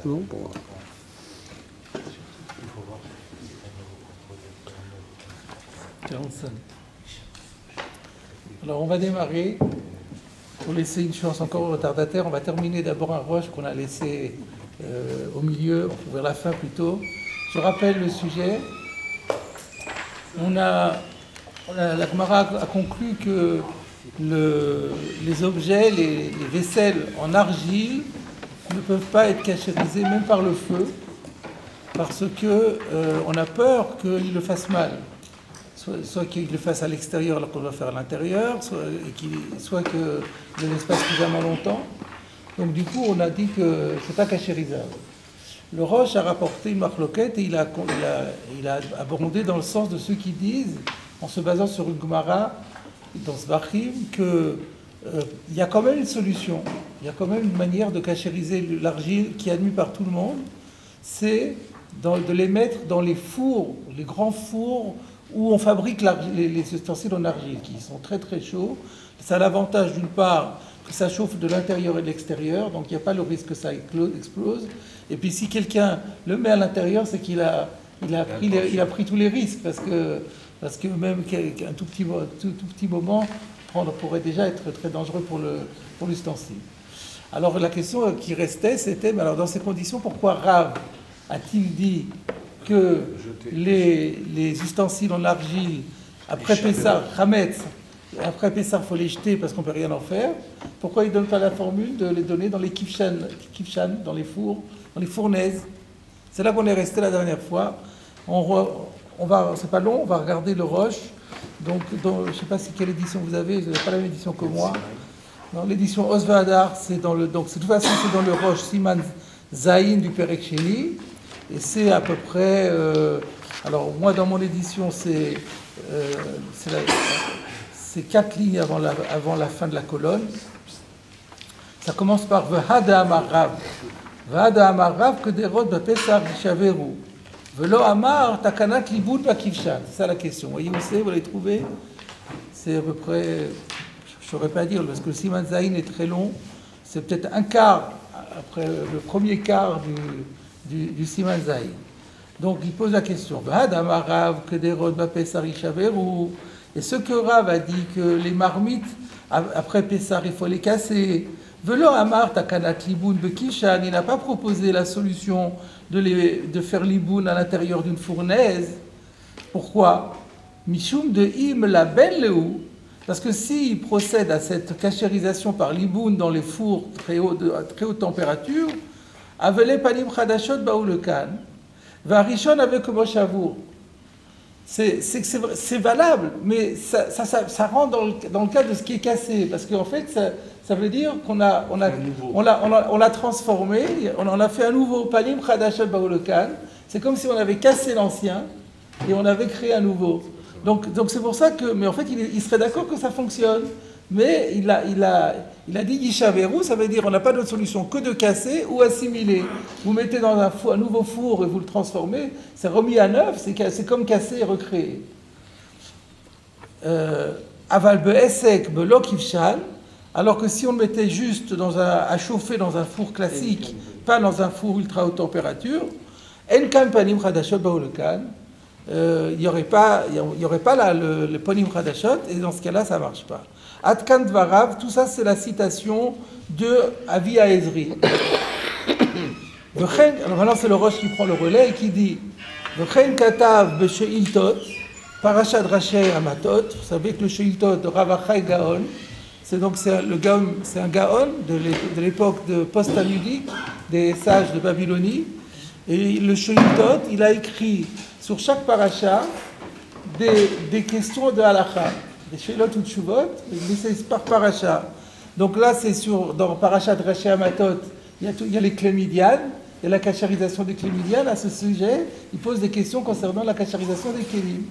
Non, bon. Alors on va démarrer. Pour laisser une chance encore aux retardataires, on va terminer d'abord un rush qu'on a laissé au milieu, vers la fin plutôt. Je rappelle le sujet. La Gemara a conclu que les objets, les vaisselles en argile ne peuvent pas être cachérisés même par le feu, parce que on a peur qu'il le fasse mal. Soit qu'il le fasse à l'extérieur alors qu'on doit faire à l'intérieur, soit qu'il le laisse pas suffisamment longtemps. Donc du coup, on a dit que c'est pas cachérisable. Le Roche a rapporté une marloquette et il a abondé dans le sens de ceux qui disent, en se basant sur une Gemara dans ce Zvachim, qu'il y a quand même une solution, il y a quand même une manière de cachériser l'argile qui est admise par tout le monde, c'est de les mettre dans les fours, les grands fours où on fabrique les ustensiles en argile, qui sont très très chauds. Ça a l'avantage d'une part que ça chauffe de l'intérieur et de l'extérieur, donc il n'y a pas le risque que ça explose. Et puis si quelqu'un le met à l'intérieur, c'est qu'il a pris tous les risques, parce que même un tout petit moment pourrait déjà être très dangereux pour l'ustensile. Alors la question qui restait, c'était, mais alors dans ces conditions, pourquoi Rav a-t-il dit que les ustensiles en argile, après Pessah, Hametz, après Pessah, il faut les jeter parce qu'on ne peut rien en faire? Pourquoi il ne donne pas la formule de les donner dans les kifshan, dans les fours, dans les fournaises? C'est là qu'on est resté la dernière fois. C'est pas long, on va regarder le Roche. Donc, je ne sais pas quelle édition vous avez, vous n'avez pas la même édition que moi. Dans l'édition Osva Hadar, donc de toute façon c'est dans le Roche Siman Zayin du Perek Sheni. Et c'est à peu près, alors moi dans mon édition c'est 4 lignes avant la fin de la colonne. Ça commence par V'hada amar Rav. V'hada amar Rav que des rods de Pesach Shaveru. V'lo amar takanat liboud bakivshan. C'est ça la question. Vous voyez où c'est? Vous l'avez trouvé? C'est à peu près, je ne saurais pas dire parce que le Siman Zayin est très long. C'est peut-être un quart après le premier quart du Siman Zayin. Donc il pose la question. Et ce que Rav a dit que les marmites, après Pessar, il faut les casser. Velo Amar Takanat Liboun Bekishan, il n'a pas proposé la solution de faire liboun à l'intérieur d'une fournaise. Pourquoi? Mishum de Im la Ben Leou. Parce que s'il procède à cette cachérisation par liboun dans les fours très haute température, Avele panim chadashot baoulekan, varishon avec moshavur. C'est valable, mais ça rentre dans le cas de ce qui est cassé, parce qu'en fait, ça veut dire qu'on l'a transformé, on en a fait un nouveau panim chadashot baoulekan. C'est comme si on avait cassé l'ancien et on avait créé un nouveau. Donc c'est pour ça que, mais en fait, il serait d'accord que ça fonctionne. Mais il a dit Yishaveru, ça veut dire on n'a pas d'autre solution que de casser ou assimiler. Vous mettez dans un nouveau four et vous le transformez, c'est remis à neuf, c'est comme casser et recréer. Aval be'esek be'lo kivshan, alors que si on le mettait juste à chauffer dans un four classique, pas dans un four ultra haute température, en kan panim chadashot ba'olekan, il n'y aurait pas là le panim chadashot, et dans ce cas-là, ça ne marche pas. Atkan Dvarav, tout ça c'est la citation de Avi Ezri. Alors maintenant c'est le Roche qui prend le relais et qui dit V'chen katav b'sheiltot, parashat Rashi Amatot. Vous savez que le sheiltot de Rav Achai Gaon, c'est un Gaon de l'époque de post-tamudique, des sages de Babylonie. Et le sheiltot, il a écrit sur chaque parasha des questions de halakha. Des Sheilot ou Tshuvot, c'est par paracha. Donc là, c'est dans Parashat Rashi Amatot, il y a les clémidianes, il y a la cachérisation des clémidianes. À ce sujet, il pose des questions concernant la cachérisation des kélim.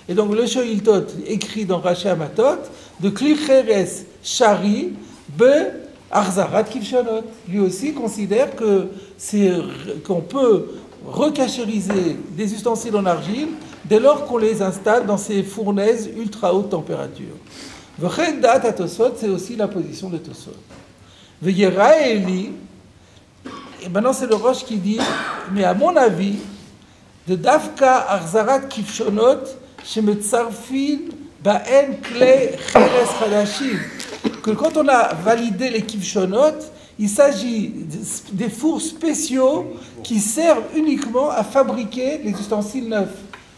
Et donc le Sheiltot écrit dans Rashi Amatot de Klicheres Shari Be Arzarat Kivshanot. Lui aussi considère qu'on peut recachériser des ustensiles en argile dès lors qu'on les installe dans ces fournaises ultra haute température. V'chen da'at Tosfot, c'est aussi la position de Tosfot. V'yera Eli, Et maintenant, c'est le Roche qui dit, mais à mon avis, de Dafka Arzarat Kifshonot, Shemetzarfin, Ba'en Kle Cheres Hadashim, que quand on a validé les Kifshonot, il s'agit des fours spéciaux qui servent uniquement à fabriquer les ustensiles neufs.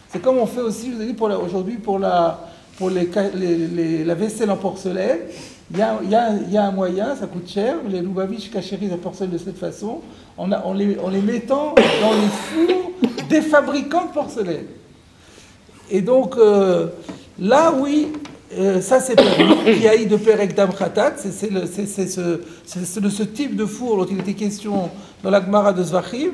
C'est comme on fait aussi, je vous ai dit, aujourd'hui pour la vaisselle en porcelaine. Il y a un moyen, ça coûte cher, les Lubavitch cachérisent la porcelaine de cette façon, en les mettant dans les fours des fabricants de porcelaine. Et donc, là, oui, ça c'est permis, qui a eu de Perek Dam Khatat, c'est de ce type de four dont il était question dans la Gemara de Zvachim,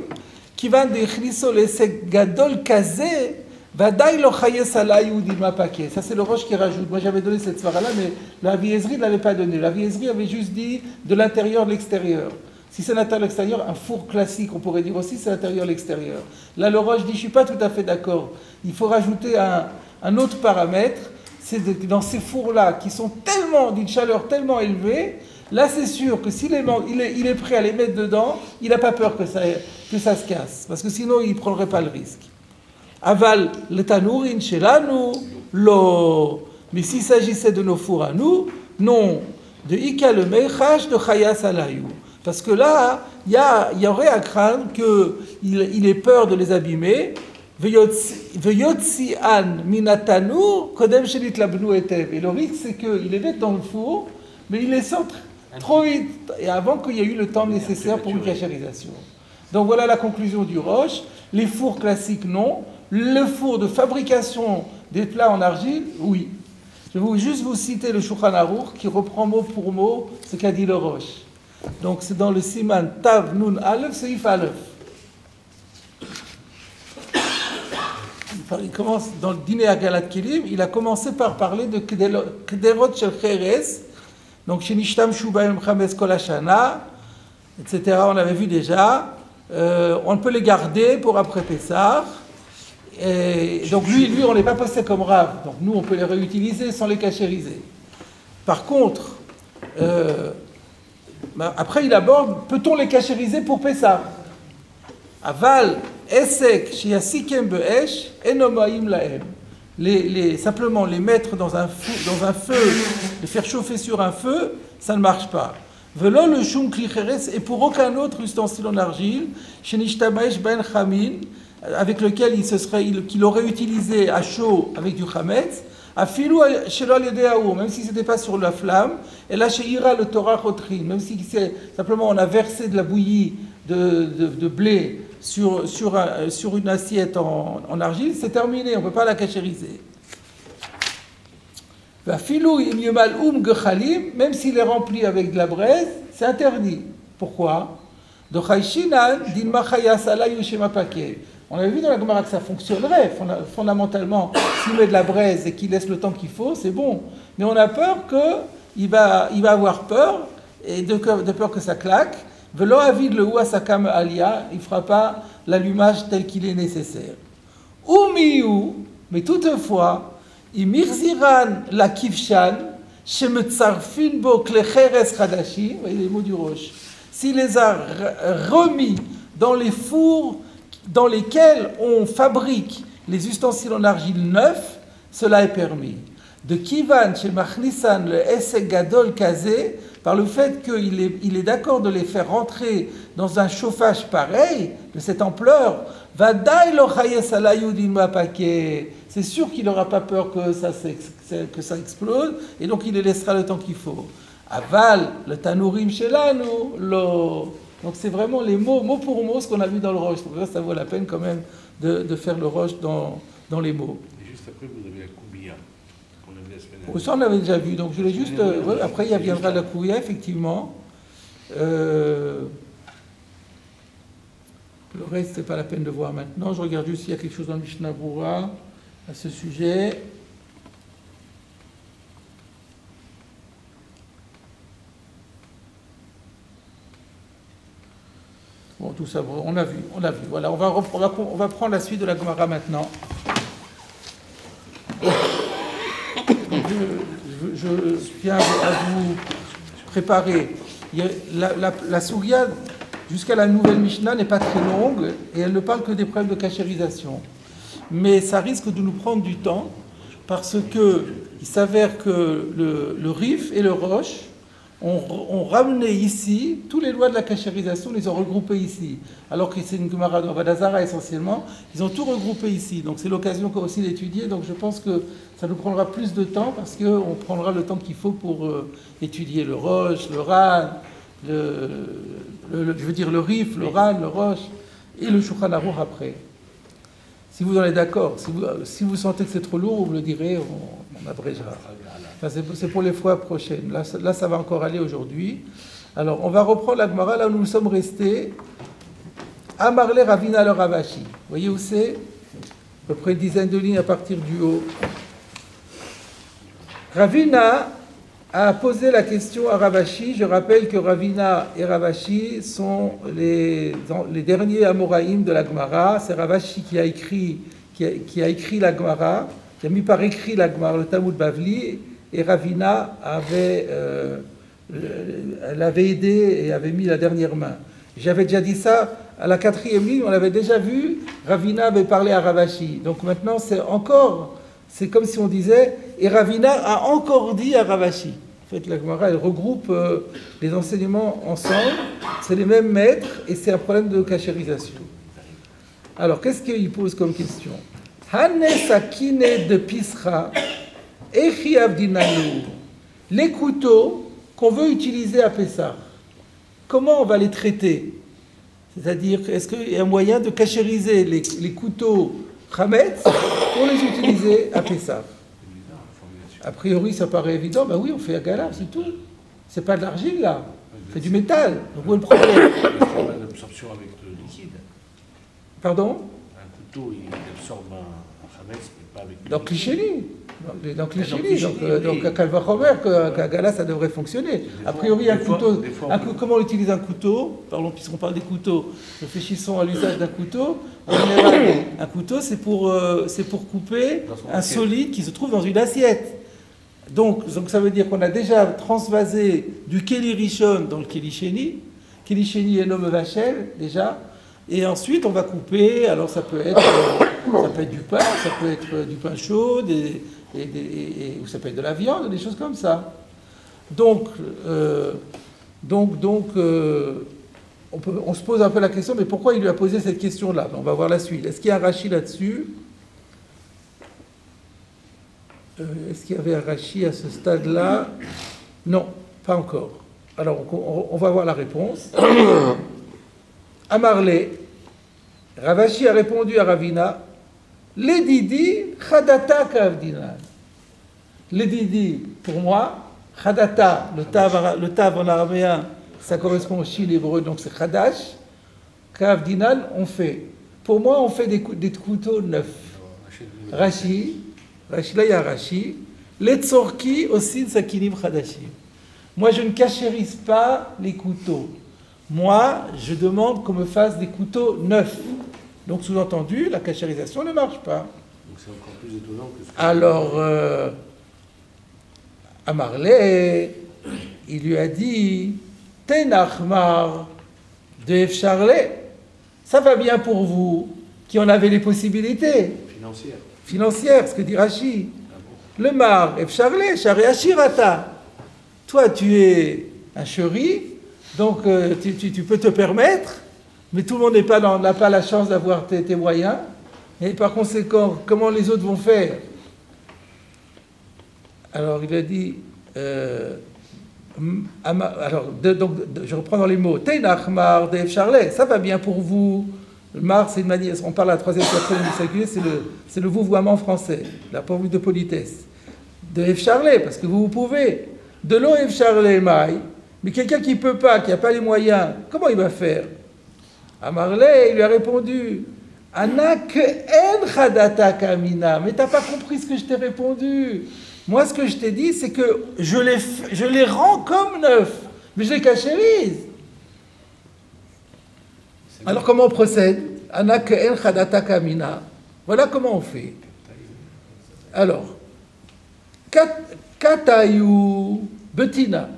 qui va de Chliso l'Esek Gadol Kazé, Vadaï lo chayes alayou d'ilma paquet. Ça c'est le Roche qui rajoute. Moi j'avais donné cette svara-là, mais la Viezri ne l'avait pas donné. La Viezri avait juste dit de l'intérieur de l'extérieur. Si c'est l'intérieur de l'extérieur, un four classique, on pourrait dire aussi c'est l'intérieur de l'extérieur. Là le Roche dit je ne suis pas tout à fait d'accord. Il faut rajouter un autre paramètre. C'est dans ces fours-là qui sont tellement d'une chaleur tellement élevée, là c'est sûr que s'il est prêt à les mettre dedans, il n'a pas peur que ça se casse. Parce que sinon il ne prendrait pas le risque. Aval le tanourin shelanu, lo. Mais s'il s'agissait de nos fours à nous, non. De Ika le Meichash de Chayas Alayou. Parce que là, il y aurait à craindre qu'il ait peur de les abîmer. Veyotzi an minatanu, kodem shelit labnu etev. Et le risque, c'est qu'il les mette dans le four, mais il les sort trop vite, et avant qu'il y ait eu le temps nécessaire pour une cachérisation. Donc voilà la conclusion du Roche. Les fours classiques, non. Le four de fabrication des plats en argile, oui. Je vais juste vous citer le Shulchan Aruch qui reprend mot pour mot ce qu'a dit le Roche. Donc c'est dans le Siman Tav Nun Aleph, Seif Aleph. Il commence dans le dîner à Galat Kilim, il a commencé par parler de Kderot Shel Cheres, donc Shenishtam Shubayim Chametz Kol Hashana, etc. On avait vu déjà. On peut les garder pour après Pessah. Et donc lui, on n'est pas passé comme Rav. Donc nous, on peut les réutiliser sans les cachériser. Par contre, après il aborde, peut-on les cachériser pour Pessah? Aval, Esek, Shiasikem Be'esh, Enomaim Laem. Simplement les mettre dans un feu, les faire chauffer sur un feu, ça ne marche pas. Velo le shum kli cheres, et pour aucun autre ustensile en argile, Shenishtabaesh ben chamin, avec lequel qu'il aurait utilisé à chaud avec du chametz, à filou shelo al yedei haour, même si c'était pas sur la flamme, et là chez Ira le Torah chotrin, même si c'est simplement on a versé de la bouillie de blé sur une assiette en argile, c'est terminé, on ne peut pas la cachériser. Même s'il est rempli avec de la braise, c'est interdit. Pourquoi? On avait vu dans la Gemara que ça fonctionnerait. Fondamentalement, s'il met de la braise et qu'il laisse le temps qu'il faut, c'est bon. Mais on a peur qu'il va avoir peur, et de peur que ça claque. Velo avid le ouasakam alia, il ne fera pas l'allumage tel qu'il est nécessaire. Umiyu, mais toutefois, Imirziran la kivshan, shemetzarfin bo klecheres chadashim, voyez les mots du Roche. S'il les a remis dans les fours dans lesquels on fabrique les ustensiles en argile neufs, cela est permis. De kivan shemachnisan le esek gadol kazé, par le fait qu'il est d'accord de les faire rentrer dans un chauffage pareil, de cette ampleur, c'est sûr qu'il n'aura pas peur que ça explose, et donc il les laissera le temps qu'il faut. Aval, le tanourim shelanu, lo. Donc c'est vraiment les mots, mot pour mot, ce qu'on a vu dans le Roche. Donc là, ça vaut la peine quand même de faire le Roche dans les mots. Et juste après, vous avez la koubia. Ça, on avait déjà vu. Donc, je l'ai juste. Après, il viendra la Kouya, effectivement. Le reste, c'est pas la peine de voir maintenant. Je regarde juste s'il y a quelque chose dans le Mishnah Berurah à ce sujet. Bon, tout ça, on l'a vu. Voilà, on va prendre la suite de la Gemara maintenant. Je viens à vous préparer. La Souria jusqu'à la nouvelle Mishnah n'est pas très longue et elle ne parle que des problèmes de kashérisation. Mais ça risque de nous prendre du temps parce qu'il s'avère que le Rif et le Roche ont ramené ici tous les lois de la kashérisation, les ont regroupés ici. Alors que c'est une Gemara de Vadazara essentiellement, ils ont tout regroupé ici. Donc c'est l'occasion aussi d'étudier. Donc je pense que ça nous prendra plus de temps parce qu'on prendra le temps qu'il faut pour étudier le Roche, le Ran, je veux dire le Rif, le Ran, le Roche et le Shulchan Aruch après. Si vous en êtes d'accord, si vous sentez que c'est trop lourd, vous me le direz, on abrégera. Enfin, c'est pour les fois prochaines. Là, ça va encore aller aujourd'hui. Alors, on va reprendre la Gemara, là où nous sommes restés. Amarle Ravina le Ravashi. Vous voyez où c'est? À peu près une dizaine de lignes à partir du haut. Ravina a posé la question à Ravashi. Je rappelle que Ravina et Ravashi sont les derniers Amoraïm de la Gemara. C'est Ravashi qui a écrit la Gemara, qui a mis par écrit la Gemara, le Talmud Bavli, et Ravina l'avait aidé et avait mis la dernière main. J'avais déjà dit ça à la 4e ligne, on l'avait déjà vu, Ravina avait parlé à Ravashi. Donc maintenant, c'est comme si on disait, et Ravina a encore dit à Ravashi. En fait, la Gemara, elle regroupe les enseignements ensemble, c'est les mêmes maîtres, et c'est un problème de kashérisation. Alors, qu'est-ce qu'il pose comme question? Hanes akine de Pisra, Echi avdinanu. Les couteaux qu'on veut utiliser à Pessah, comment on va les traiter? C'est-à-dire, est-ce qu'il y a un moyen de kashériser les couteaux Chametz pour les utiliser à Pessah? A priori, ça paraît évident. Ben oui, on fait un gala, c'est tout. C'est pas de l'argile, là. C'est du métal. Donc, où est le problème? L'absorption avec le liquide. Pardon? Un couteau, il absorbe un Chametz, mais pas avec le liquide. Dans Cliché. Donc, à Calvachomer, qu'à Gala, ça devrait fonctionner. A priori, un couteau. Comment on utilise un couteau? Parlons, puisqu'on parle des couteaux, réfléchissons à l'usage d'un couteau. En général, un couteau, c'est pour couper un solide qui se trouve dans une assiette. Donc ça veut dire qu'on a déjà transvasé du Keli Rishon dans le Keli Sheni. Keli Sheni est nomme Vachel, déjà. Et ensuite, on va couper. Alors, ça peut être du pain, ça peut être du pain chaud, ou ça peut être de la viande, des choses comme ça. Donc on se pose un peu la question, mais pourquoi il lui a posé cette question-là? On va voir la suite. Est-ce qu'il y a un Rashi là-dessus? Est-ce qu'il y avait un Rashi à ce stade-là? Non, pas encore. Alors, on va voir la réponse. Amarle, Ravashi a répondu à Ravina, Ledidi, Chadata Kavdinan. Ledidi, pour moi, Chadata, le tav en araméen, ça correspond au shin hébreu, donc c'est Chadash. Kavdinan, on fait. Pour moi, on fait des couteaux neufs. Rashi, là il y a Rashi. Letzorki aussi de Sakinim Chadashim. Moi, je ne cachérise pas les couteaux. Moi, je demande qu'on me fasse des couteaux neufs. Donc, sous-entendu, la cachérisation ne marche pas. Donc, c'est encore plus étonnant que ce que... Alors, Amarle, il lui a dit, Tenachmar de Efcharle, ça va bien pour vous, qui en avez les possibilités. Financières, ce que dit Rashi. Le mar, Efcharle, Share Ashirata. Toi, tu es un chéri, donc tu peux te permettre, mais tout le monde n'a pas la chance d'avoir tes moyens. Et par conséquent, comment les autres vont faire? Alors il a dit, donc je reprends dans les mots, Teinachmar de Charlet, ça va bien pour vous. Le mar, c'est une manière, on parle à la troisième personne du singulier, c'est le vouvoiement français, la pourvue de politesse. De Charlet, parce que vous pouvez. De l'eau Charlet maille, mais quelqu'un qui ne peut pas, qui n'a pas les moyens, comment il va faire? Amarle, il lui a répondu, Anak en chadata kamina, mais tu n'as pas compris ce que je t'ai répondu. Moi, ce que je t'ai dit, c'est que je les rends comme neufs, mais je les cachérise. Alors, comment on procède? Anak en chadata kamina. Voilà comment on fait. Alors, Katayu betina.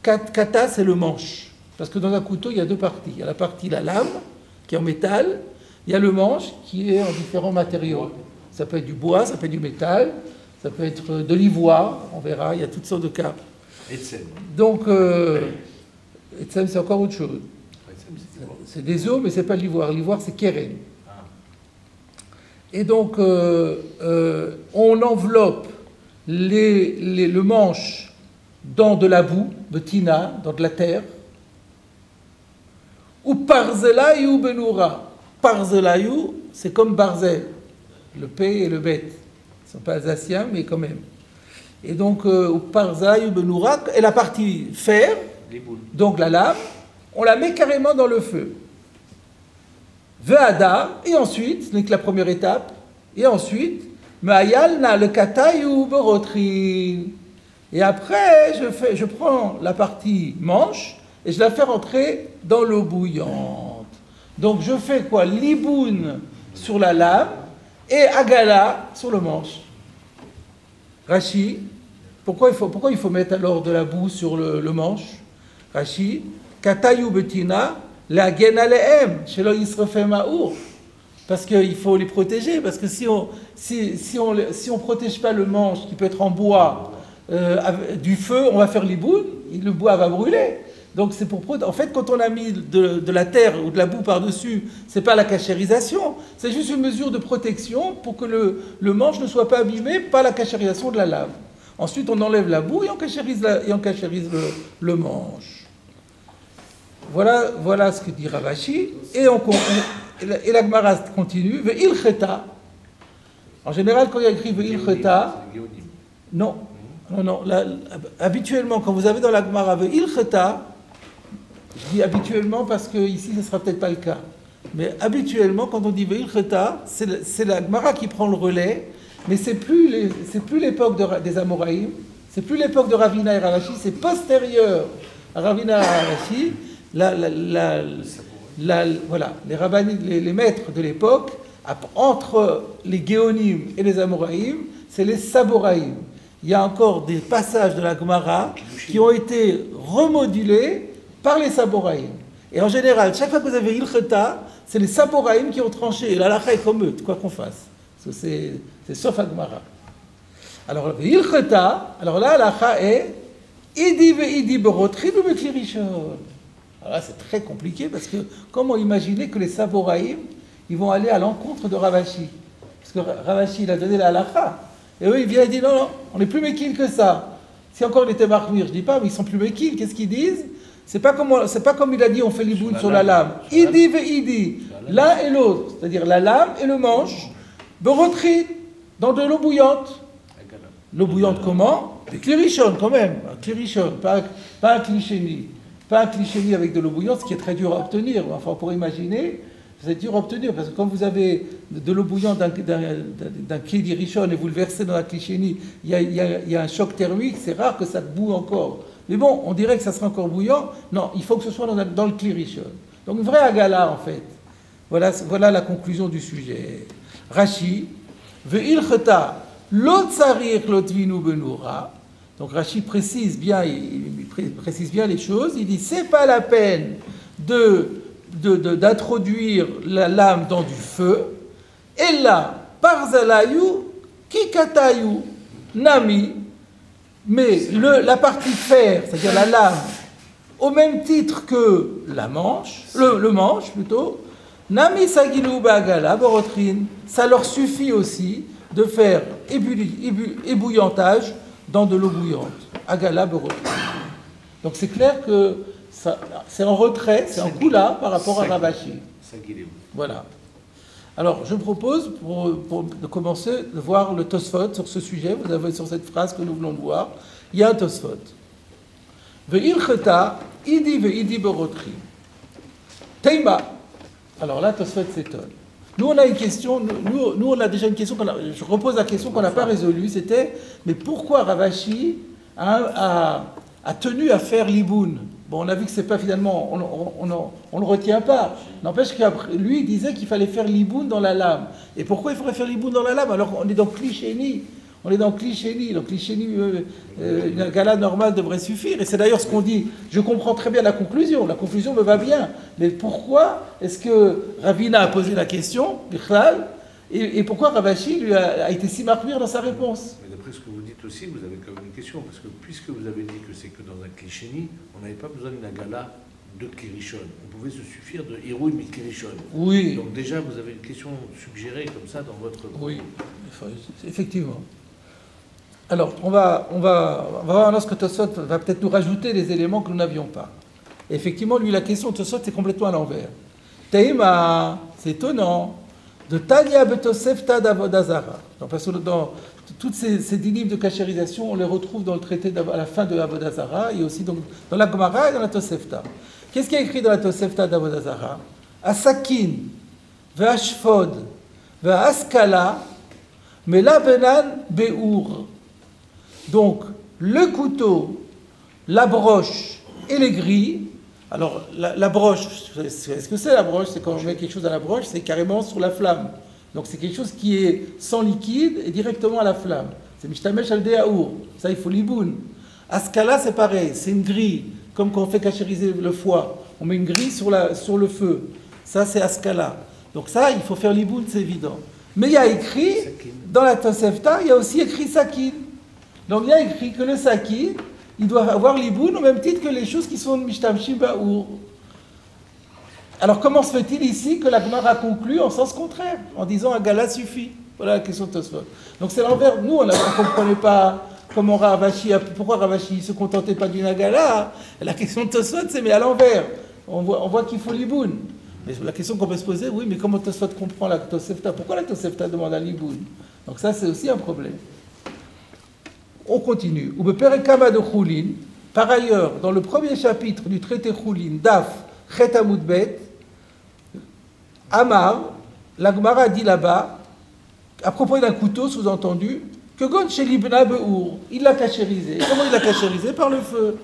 Kata, c'est le manche. Parce que dans un couteau, il y a deux parties. Il y a la partie, la lame, qui est en métal. Il y a le manche, qui est en différents matériaux. Ça peut être du bois, ça peut être du métal, ça peut être de l'ivoire, on verra, il y a toutes sortes de cas. Etsem. Donc, Etsem, c'est encore autre chose. C'est des os, mais c'est pas de l'ivoire. L'ivoire, c'est keren. Et donc, on enveloppe le manche dans de la boue, betina, dans de la terre, ou parzelayou benoura. Parzelayou, c'est comme barzel, le P et le bet. Ils ne sont pas alsaciens, mais quand même. Et donc, ou parzelayou benoura, et la partie fer, donc la lame, on la met carrément dans le feu. Ve'ada, et ensuite, ce n'est que la première étape, et ensuite, Ma'ayal na le katayou berotrin. Et après, je prends la partie manche et je la fais rentrer dans l'eau bouillante. Donc je fais quoi? Liboun sur la lame et agala sur le manche. Rashi, pourquoi il faut mettre alors de la boue sur le manche? Rashi, katayou betina, la genaleem, shelo yisrefe ma'our. Parce qu'il faut les protéger, parce que si on protège pas le manche, qui peut être en bois, du feu, on va faire l'iboun, le bois va brûler. Donc c'est pour protéger. En fait, quand on a mis de la terre ou de la boue par-dessus, c'est pas la cachérisation, c'est juste une mesure de protection pour que le manche ne soit pas abîmé par la cachérisation de la lame. Ensuite, on enlève la boue et on cachérise le manche. Voilà ce que dit Ravashi. Et la Gemara continue. Ve'il cheta. En général, quand il y a écrit ve'il cheta, non. Habituellement, quand vous avez dans la Gemara ve'il cheta, je dis habituellement parce que ici, ce ne sera peut-être pas le cas. Mais habituellement, quand on dit ve'il cheta, c'est la Gemara qui prend le relais. Mais c'est plus l'époque des Amoraïm, c'est plus l'époque de Ravina et Ravashi, c'est postérieur à Ravina et Ravashi. Voilà, les maîtres de l'époque, entre les Géonim et les Amoraïm, c'est les Saboraïm. Il y a encore des passages de la Gemara qui ont été remodulés par les Saboraïm. Et en général, chaque fois que vous avez Ilcheta, c'est les Saboraïm qui ont tranché. Et l'Alacha est comme eux, quoi qu'on fasse. C'est sauf à Gemara. Alors, Ilcheta, alors là, l'Alacha est Idi ve'idi berotrin ou bekli rishon. Alors là, c'est très compliqué parce que comment imaginer que les Saboraïm, ils vont aller à l'encontre de Ravashi? Parce que Ravashi, il a donné la halakha. Et eux, ils viennent et disent non, on est plus méquille que ça. Si encore il était marmire, je dis pas, mais ils sont plus méquilles. Qu'est-ce qu'ils disent? C'est pas comme il a dit, on fait l'iboun sur la lame. Idi ve idi, l'un et l'autre, c'est-à-dire la lame et le manche, berotrin, dans de l'eau bouillante. L'eau bouillante comment? Des clirichon quand même, un clirichon, pas un clichéni. Pas un clichéni avec de l'eau bouillante, ce qui est très dur à obtenir. Enfin, pour imaginer, c'est dur à obtenir, parce que quand vous avez de l'eau bouillante d'un kéli richon et vous le versez dans la clichéni, il y a un choc thermique, c'est rare que ça boue encore. Mais bon, on dirait que ça sera encore bouillant. Non, il faut que ce soit dans le kéli richon. Donc, une vraie agala, en fait. Voilà la conclusion du sujet. Rashi, ve'il cheta, lot sarir lot vinu benura. Donc Rashi précise bien les choses. Il dit c'est pas la peine d'introduire la lame dans du feu. Et là, parzalayou, kikatayou, nami. Mais la partie fer, c'est-à-dire la lame, au même titre que la manche, le manche plutôt, nami sagilou bagala borotrin. Ça leur suffit aussi de faire ébouillantage dans de l'eau bouillante, agala berotrin. Donc c'est clair que c'est en retrait, c'est en coula par rapport à Ravashi. Voilà. Alors je propose, pour commencer, de voir le Tosfot sur ce sujet. Vous avez sur cette phrase que nous voulons voir, il y a un Tosfot. Ve'il cheta, idi ve'idi berotrin. Teima. Alors là, Tosfot s'étonne. Nous, on a une question, nous, on a déjà une question, je repose la question qu'on n'a pas résolue, c'était, mais pourquoi Ravashi a tenu à faire l'iboun? Bon, on a vu que c'est pas finalement, on le retient pas. N'empêche qu'après, lui, il disait qu'il fallait faire l'iboun dans la lame. Et pourquoi il faudrait faire l'iboun dans la lame? Alors on est dans Clichéni, On est dans Kli-Sheni. Donc Kli-Sheni, une gala normale devrait suffire. Et c'est d'ailleurs ce qu'on dit. Je comprends très bien la conclusion. La conclusion me va bien. Mais pourquoi est-ce que Ravina a posé la question, Bichlal, et pourquoi Ravashi lui a été si marqué dans sa réponse? Mais d'après ce que vous dites aussi, vous avez quand même une question, parce que puisque vous avez dit que c'est que dans un Kli-Sheni, on n'avait pas besoin d'une gala de Kirishon. On pouvait se suffire de Hiroui mit Kirishon. Oui. Donc déjà, vous avez une question suggérée comme ça dans votre... Oui, effectivement. Alors, on va voir lorsque Tosot va peut-être nous rajouter des éléments que nous n'avions pas. Et effectivement, lui, la question de Tosot, c'est complètement à l'envers. Teima, c'est étonnant, de Tanya Betosefta d'Avodazara. Parce que dans toutes ces 10 livres de cachérisation, on les retrouve dans le traité à la fin de Avodazara, et aussi dans la Gemara et dans la Tosefta. Qu'est-ce qui est écrit dans la Tosefta d'Avodazara? Asakin, Ve'ashfod, Ve'askala, Mela Benan Beur. Donc, le couteau, la broche et les grilles. Alors, la broche, est-ce que c'est la broche? C'est quand on met quelque chose à la broche, c'est carrément sur la flamme. Donc, c'est quelque chose qui est sans liquide et directement à la flamme. C'est Mishtamesh al-De'aour. Ça, il faut l'iboun. Askala, c'est pareil. C'est une grille. Comme quand on fait cachériser le foie. On met une grille sur le feu. Ça, c'est Askala. Donc, ça, il faut faire l'iboun, c'est évident. Mais il y a écrit, dans la Tosefta, il y a aussi écrit Sakin. Donc, il y a écrit que le Sakin, il doit avoir l'iboun au même titre que les choses qui sont Mishtamshim Ba'our. Alors, comment se fait-il ici que la Gemara a conclu en sens contraire, en disant un gala suffit? Voilà la question de Tosfot. Donc, c'est l'envers. Nous, on ne comprenait pas comment pourquoi Ravashi ne se contentait pas d'une agala. La question de Tosfot, c'est mais à l'envers. On voit qu'il faut l'iboun. Mais la question qu'on peut se poser, oui, mais comment Tosfot comprend la Tosefta? Pourquoi la Tosefta demande à l'iboun? Donc, ça, c'est aussi un problème. On continue. Par ailleurs, dans le premier chapitre du traité Choulin, Daf, Chet Amudbet, Amar, la Gemara dit là-bas, à propos d'un couteau, sous-entendu, que God Shelibna Beur, il l'a cachérisé. Comment il l'a cachérisé? Par le feu.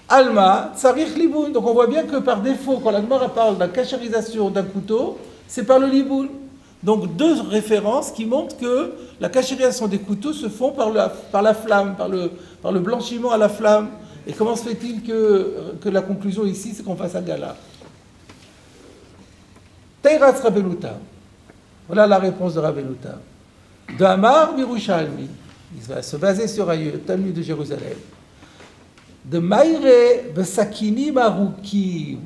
Alma, Tsarich Liboun. Donc on voit bien que par défaut, quand la Gemara parle de la cachérisation d'un couteau, c'est par le Liboun. Donc deux références qui montrent que la cachérisation des couteaux se font par la flamme, par le blanchiment à la flamme. Et comment se fait-il que la conclusion ici, c'est qu'on fasse un gala? Teiratz Rabenuta. Voilà la réponse de Rabenuta. De Amar Birushalmi. Il va se baser sur le Talmud de Jérusalem. De Maïre Besakini Maruki.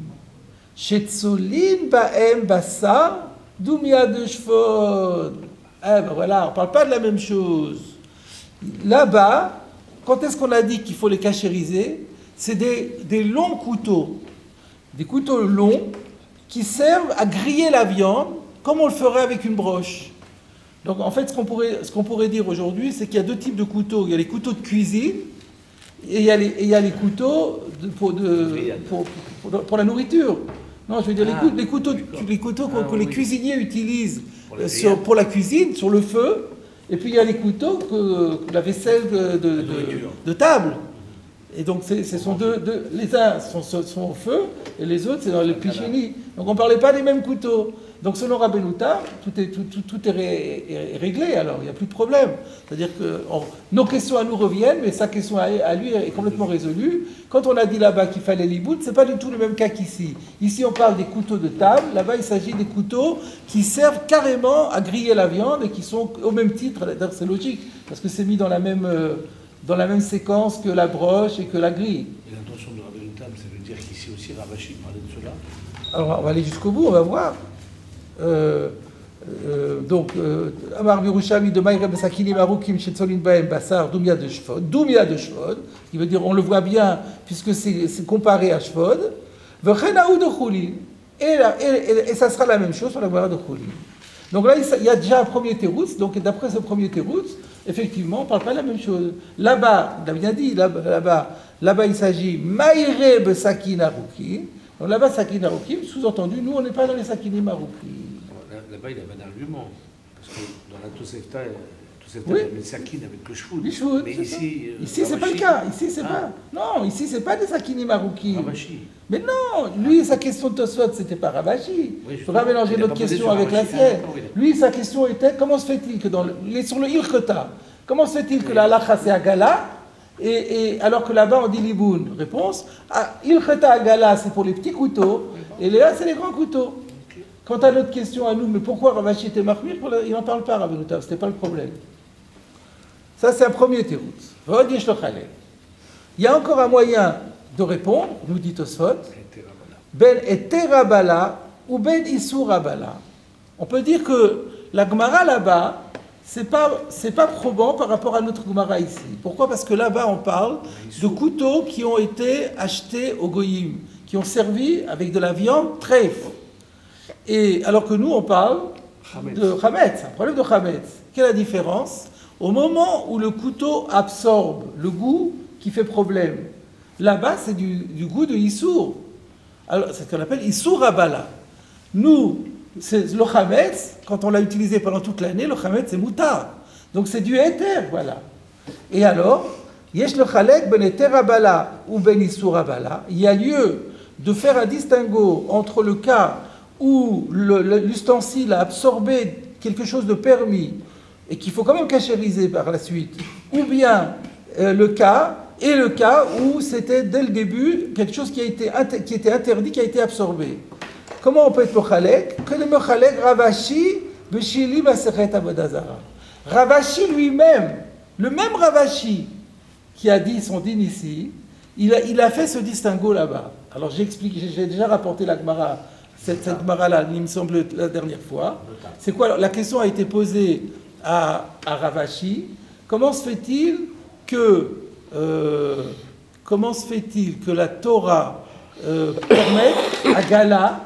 Shetzolin Baem Bassa. Doumia de Shfod. Eh ben voilà, on ne parle pas de la même chose. Là-bas, quand est-ce qu'on a dit qu'il faut les cachériser? C'est des longs couteaux. Des couteaux longs qui servent à griller la viande comme on le ferait avec une broche. Donc en fait, ce qu'on pourrait dire aujourd'hui, c'est qu'il y a deux types de couteaux. Il y a les couteaux de cuisine et il y a les couteaux pour la nourriture. Non, je veux dire les couteaux que les cuisiniers utilisent pour la cuisine, sur le feu. Et puis il y a les couteaux la vaisselle de table. Et donc ce sont les uns sont au feu et les autres c'est dans les Kli-Sheni. Donc on ne parlait pas des mêmes couteaux. Donc selon Rabenuta, tout est réglé alors, il n'y a plus de problème. C'est-à-dire que nos questions à nous reviennent, mais sa question à lui est complètement résolue. Quand on a dit là-bas qu'il fallait l'iboun, ce n'est pas du tout le même cas qu'ici. Ici on parle des couteaux de table, là-bas il s'agit des couteaux qui servent carrément à griller la viande et qui sont au même titre, d'ailleurs c'est logique, parce que c'est mis dans la même séquence que la broche et que la grille. Et l'intention de Rabenuta, ça veut dire qu'ici aussi Ravashi parlait de cela? Alors on va aller jusqu'au bout, on va voir. Amar Birushalmi de Maïre Besakini Marukim Shetzolin Baem Bassar Doumia de Shfod, qui veut dire on le voit bien puisque c'est comparé à Shfod. Vechenaou de Choulin. Et ça sera la même chose sur la Gemara de Choulin. Donc là, il y a déjà un premier teroutz, donc d'après ce premier teroutz, effectivement, on ne parle pas de la même chose. Là-bas, il a bien dit, là-bas il s'agit Maïre Besakin Arukim. Donc là-bas, Sakin Arukim, sous-entendu, nous, on n'est pas dans les Sakinim Arukim. Là-bas, il avait un argument. Parce que dans la Tosefta, Oui. il y avait Sakin avec le Shfoud. Mais ici, c'est pas le cas. Ici, c'est pas. Non, ici, c'est pas des Sakinim Arukim. Ravashi. Mais non, lui, sa question de Tosfot, c'était pas Ravashi. Oui, il ne faut pas mélanger notre question avec la sienne. Lui, sa question était comment se fait-il que il est sur le Ilchota. Comment se fait-il que la halakha c'est Agala, et alors que là-bas on dit Liboun? Réponse, Ilcheta Agala c'est pour les petits couteaux, et Léa c'est les grands couteaux. Quant à notre question à nous, mais pourquoi Ravashi était Mahmir, il n'en parle pas, Rabbeinu Tam, c'était pas le problème. Ça c'est un premier thérout. Il y a encore un moyen de répondre, nous dit Tosfot, Ben eterabala ou ben isurabala. On peut dire que la Gemara là-bas, c'est pas probant par rapport à notre Gemara ici. Pourquoi? Parce que là-bas on parle de couteaux qui ont été achetés au Goyim, qui ont servi avec de la viande treif. Et alors que nous on parle de Chametz, un problème de Chametz. Quelle est la différence? Au moment où le couteau absorbe le goût qui fait problème, là-bas c'est du goût de Issour. Alors c'est ce qu'on appelle Issour Abala. Nous, c'est le Chametz, quand on l'a utilisé pendant toute l'année, le Chametz c'est Moutar. Donc c'est du Éther, voilà. Et alors, Yesh le Chalek ben Éther Abala ou ben Issour Abala, il y a lieu de faire un distinguo entre le cas où l'ustensile a absorbé quelque chose de permis et qu'il faut quand même cachériser par la suite, ou bien le cas où c'était dès le début quelque chose qui était interdit, qui a été absorbé. Comment on peut être mochalek? Que le mochalek Ravashi b'shili masechet avodah zara. Ravashi lui-même, le même Ravashi qui a dit son din ici, il a fait ce distinguo là-bas. Alors j'explique, j'ai déjà rapporté la Gemara, cette Gemara-là, il me semble la dernière fois. C'est quoi? La question a été posée à Ravashi. Comment se fait-il que la Torah permette à Gala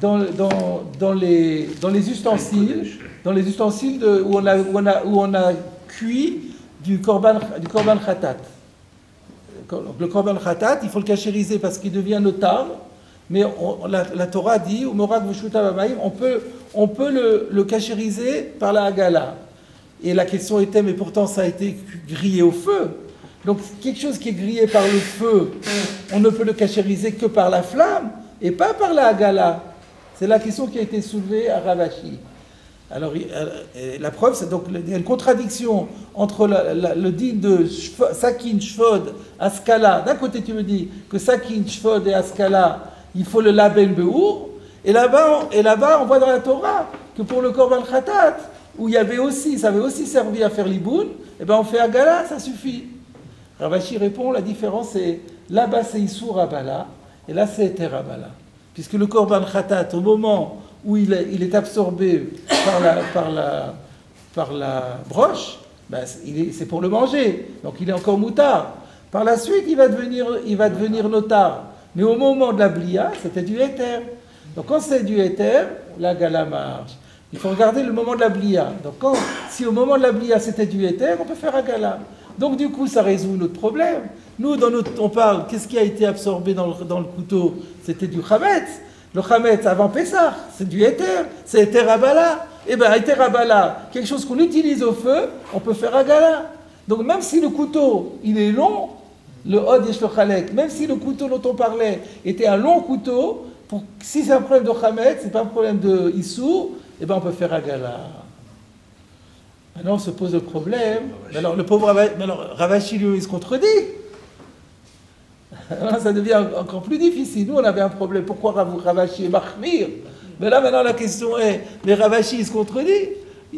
dans les ustensiles où on a cuit du korban khatat. Le korban khatat, il faut le cachériser parce qu'il devient notar, mais la Torah dit on peut le cachériser par la Hagala. Et la question était, mais pourtant ça a été grillé au feu. Donc quelque chose qui est grillé par le feu, on ne peut le cachériser que par la flamme et pas par la Hagala. C'est la question qui a été soulevée à Ravashi. Alors la preuve, c'est donc il y a une contradiction entre le din de Sakin, Shvod, Askala. D'un côté tu me dis que Sakin, Shvod et Askala, il faut le label Beur, et là-bas on voit dans la Torah que pour le Korban Khatat, où ça avait aussi servi à faire l'iboun, et ben on fait Agala, ça suffit. Ravashi répond, la différence c'est là-bas c'est Issour Abala, et là c'est Eter Abala. Puisque le Korban Khatat, au moment où il est absorbé par la broche, ben c'est pour le manger, donc il est encore moutard. Par la suite, il va devenir notar. Mais au moment de la blia, c'était du éther. Donc quand c'est du éther, la gala marche. Il faut regarder le moment de la blia. Donc si au moment de la blia c'était du éther, on peut faire un gala. Donc du coup, ça résout notre problème. Nous, on parle, qu'est-ce qui a été absorbé dans le couteau? C'était du chametz. Le chametz avant Pessah, c'est du éther. C'est éther abala. Eh bien, éther abala, quelque chose qu'on utilise au feu, on peut faire un gala. Donc même si le couteau, il est long, le Hod Yesh le Chalek, même si le couteau dont on parlait était un long couteau, si c'est un problème de Chametz, c'est pas un problème de Issou, eh ben on peut faire Agala. Maintenant on se pose le problème, mais alors le pauvre Ravashi lui il se contredit. Alors, ça devient encore plus difficile. Nous on avait un problème, pourquoi Ravashi est Mahmir? Mais là maintenant la question est, mais Ravashi il se contredit.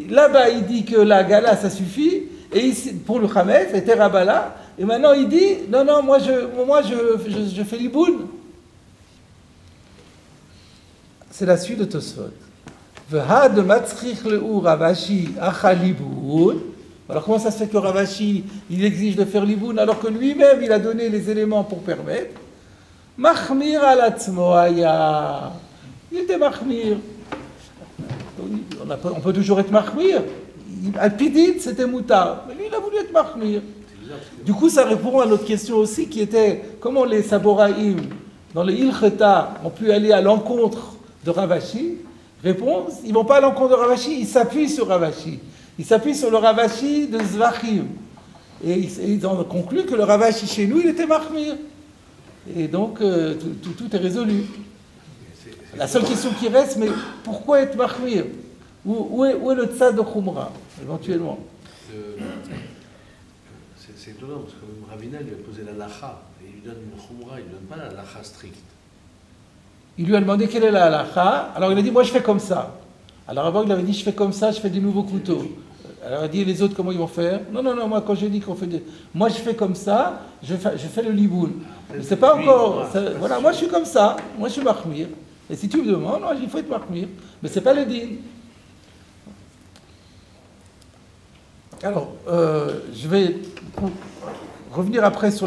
Là-bas il dit que la Gala ça suffit, et ici, pour le Chametz, c'était Rabala. Et maintenant il dit, non, moi je fais l'iboun. C'est la suite de Tosfot. V'had matzrich le'u Ravashi achal liboun. Alors comment ça se fait que Ravashi, il exige de faire l'iboun alors que lui-même, il a donné les éléments pour permettre? Mahmir al atzmo haya. Il était mahmir. On peut toujours être mahmir. Al-Pidit, c'était Moutar. Mais lui, il a voulu être Mahmir. Du coup, ça répond à notre question aussi, qui était comment les Saboraïm, dans le Ilcheta, ont pu aller à l'encontre de Ravashi. Réponse, ils ne vont pas à l'encontre de Ravashi, ils s'appuient sur Ravashi. Ils s'appuient sur le Ravashi de Zvachim. Et ils ont conclu que le Ravashi chez nous, il était Mahmir. Et donc, tout est résolu. La seule question qui reste, mais pourquoi être Mahmir? Où est le tzad de Khumra, éventuellement? C'est étonnant, parce que même Ravina lui a posé la lacha, et il lui donne une khumra, il ne lui donne pas la lacha stricte. Il lui a demandé quelle est la halakha. Alors il a dit, moi je fais comme ça. Alors avant il avait dit, je fais comme ça, je fais des nouveaux couteaux. Alors il a dit, les autres comment ils vont faire? Non, non, non, moi quand j'ai dit qu'on fait des... Moi je fais comme ça, je fais le liboun. Mais c'est pas encore... Ça, voilà, moi je suis comme ça, moi je suis mahmir. Et si tu me demandes, non, il faut être mahmir. Mais c'est pas le din. Alors, je vais revenir après sur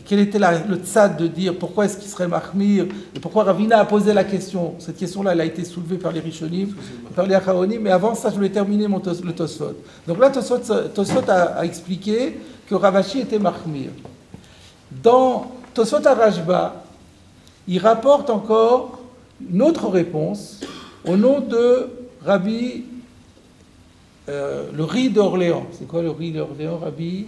quel était le tzad de dire pourquoi est-ce qu'il serait mahmir et pourquoi Ravina a posé la question. Cette question-là, elle a été soulevée par les Rishonim, par les Acharonim, mais avant ça, je voulais terminer le Tosfot. Donc là, Tosfot a expliqué que Ravashi était mahmir. Dans Tosfot à Rashba, il rapporte encore une autre réponse au nom de Rabbi le riz d'Orléans. C'est quoi le riz d'Orléans, Rabbi?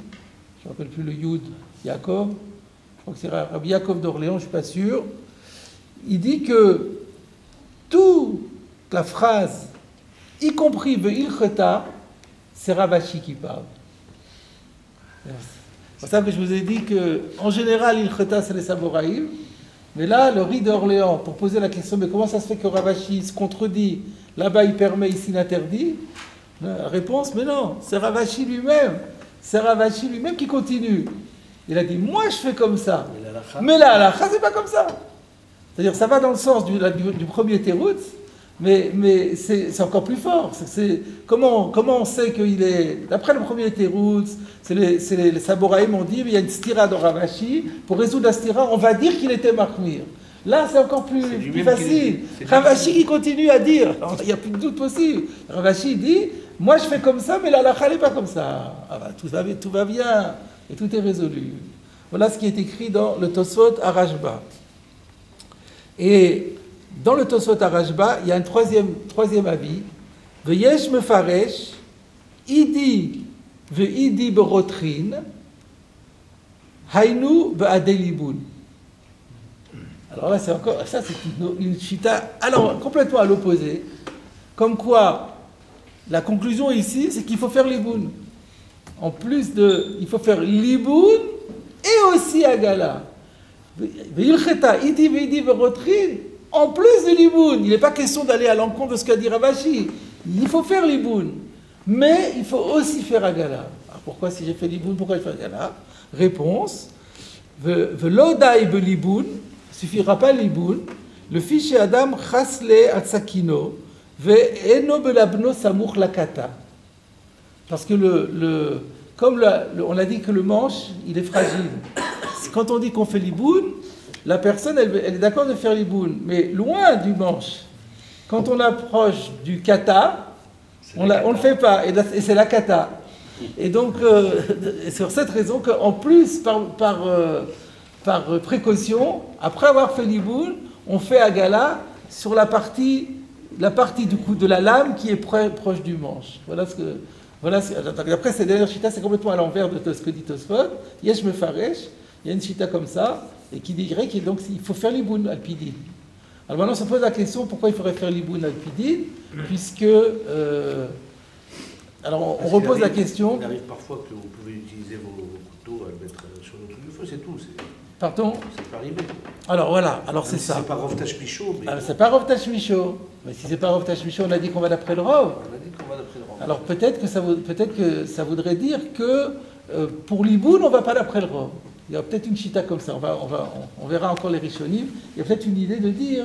Je ne me rappelle plus le Yud, Yaakov. Je crois que c'est Rabbi Yaakov d'Orléans, je ne suis pas sûr. Il dit que toute la phrase, y compris Ve'il Cheta, c'est Ravashi qui parle. C'est pour ça que je vous ai dit qu'en général, Il Cheta, c'est les Samoraïm. Mais là, le riz d'Orléans, pour poser la question, mais comment ça se fait que Ravashi se contredit? Là-bas, il permet, ici, il interdit. La réponse, mais non, c'est Ravashi lui-même. C'est Ravashi lui-même qui continue. Il a dit, moi je fais comme ça. Mais la halakha, c'est pas comme ça. C'est-à-dire, ça va dans le sens du premier Teroutz, mais c'est encore plus fort. Comment on sait qu'il est... D'après le premier Teroutz, les Saboraïm ont dit, mais il y a une stira dans Ravashi. Pour résoudre la stira, on va dire qu'il était mahmir. Là, c'est encore plus facile. Ravashi qui continue à dire, il n'y a plus de doute possible. Ravashi dit, moi je fais comme ça, mais la halakha n'est pas comme ça. Ah bah, tout va bien, et tout est résolu. Voilà ce qui est écrit dans le Tosfot à Rashba. Et dans le Tosfot à Rashba, il y a un troisième avis. Veyesh mefaresh, idi ve'idi berotrin, hainu be'adelibun. Alors là, c'est une chita complètement à l'opposé. Comme quoi, la conclusion ici, c'est qu'il faut faire l'iboun. En plus il faut faire l'iboun et aussi agala. En plus de l'iboun, il n'est pas question d'aller à l'encontre de ce qu'a dit Ravashi. Il faut faire l'iboun. Mais il faut aussi faire agala. Alors pourquoi si j'ai fait l'iboun, pourquoi je fais agala? Réponse. Velodaï beliboun. Il ne suffira pas l'iboun. Le fichier Adam chasle atzakino. Parce que on a dit que le manche, il est fragile. Quand on dit qu'on fait l'iboun, la personne, elle est d'accord de faire l'iboun, mais loin du manche. Quand on approche du kata, on ne le fait pas, et c'est la kata. Et donc, c'est sur cette raison qu'en plus, par précaution, après avoir fait l'iboun, on fait agala sur la partie du coup de la lame qui est proche du manche. Après, cette dernière chita, c'est complètement à l'envers de ce que dit Tosfot. Yesh mefaresh, il y a une chita comme ça, et qui dirait qu'il faut faire l'iboun al-pidin. Alors maintenant, on se pose la question, pourquoi il faudrait faire l'iboun al-pidin, puisque... alors, on repose la question... Il arrive parfois que vous pouvez utiliser vos couteaux à le mettre sur le truc du feu, c'est tout. Pardon? C'est pas arrivé. Alors voilà, c'est ça. C'est pas Rov Tashmicho. Mais... c'est pas Rov Tashmicho. Mais si c'est pas Rov Tashmicho, on a dit qu'on va d'après le Rov. On a dit qu'on va d'après le Rov. Alors peut-être que ça voudrait dire que pour l'iboun, on va pas d'après le Rov. Il y a peut-être une chita comme ça. On verra encore les Rishonim. Il y a peut-être une idée de dire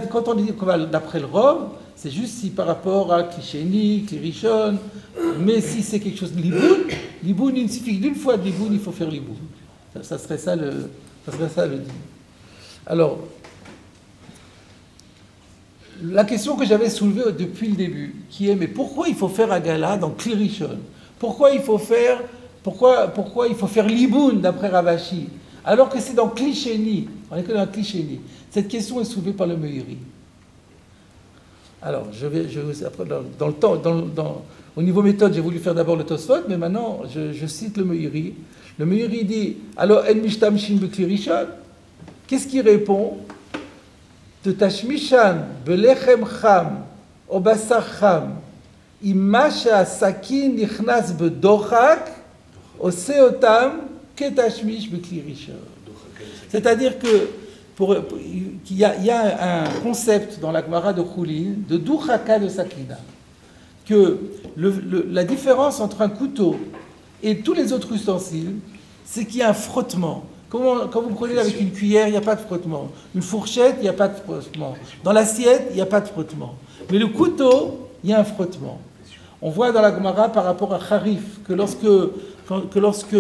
quand on dit qu'on va d'après le Rov, c'est juste si par rapport à Klishéni, Klirishon, mais si c'est quelque chose de l'iboun, il suffit d'une fois de l'iboun, il faut faire l'iboun. Ça serait ça le dit. Alors, la question que j'avais soulevée depuis le début, qui est, mais pourquoi il faut faire agala dans Klirishon? Pourquoi il faut faire l'iboun d'après Ravashi? Alors que c'est dans Klishéni, on est que dans Klishéni. Cette question est soulevée par le Meiri. Alors, après, dans le temps, au niveau méthode, j'ai voulu faire d'abord le Tosfot, mais maintenant, je cite le Meiri. Le Meiri dit, alors, en mishtamshin beklirishon, qu'est-ce qu'il répond? De tashmishan belechem cham או בשר חם, אם מה שהסכין נכנס בדוחק, עושה אותם כתשמיש בכלי ראשון. C'est-à-dire que qu'il y a un concept dans la Gemara de Choulin, de Duchaka de Sakina, que la différence entre un couteau et tous les autres ustensiles, c'est qu'il y a un frottement. Quand vous prenez avec une cuillère, il n'y a pas de frottement. Une fourchette, il n'y a pas de frottement. Dans l'assiette, il n'y a pas de frottement. Mais le couteau, il y a un frottement. On voit dans la Gemara par rapport à Harif que lorsque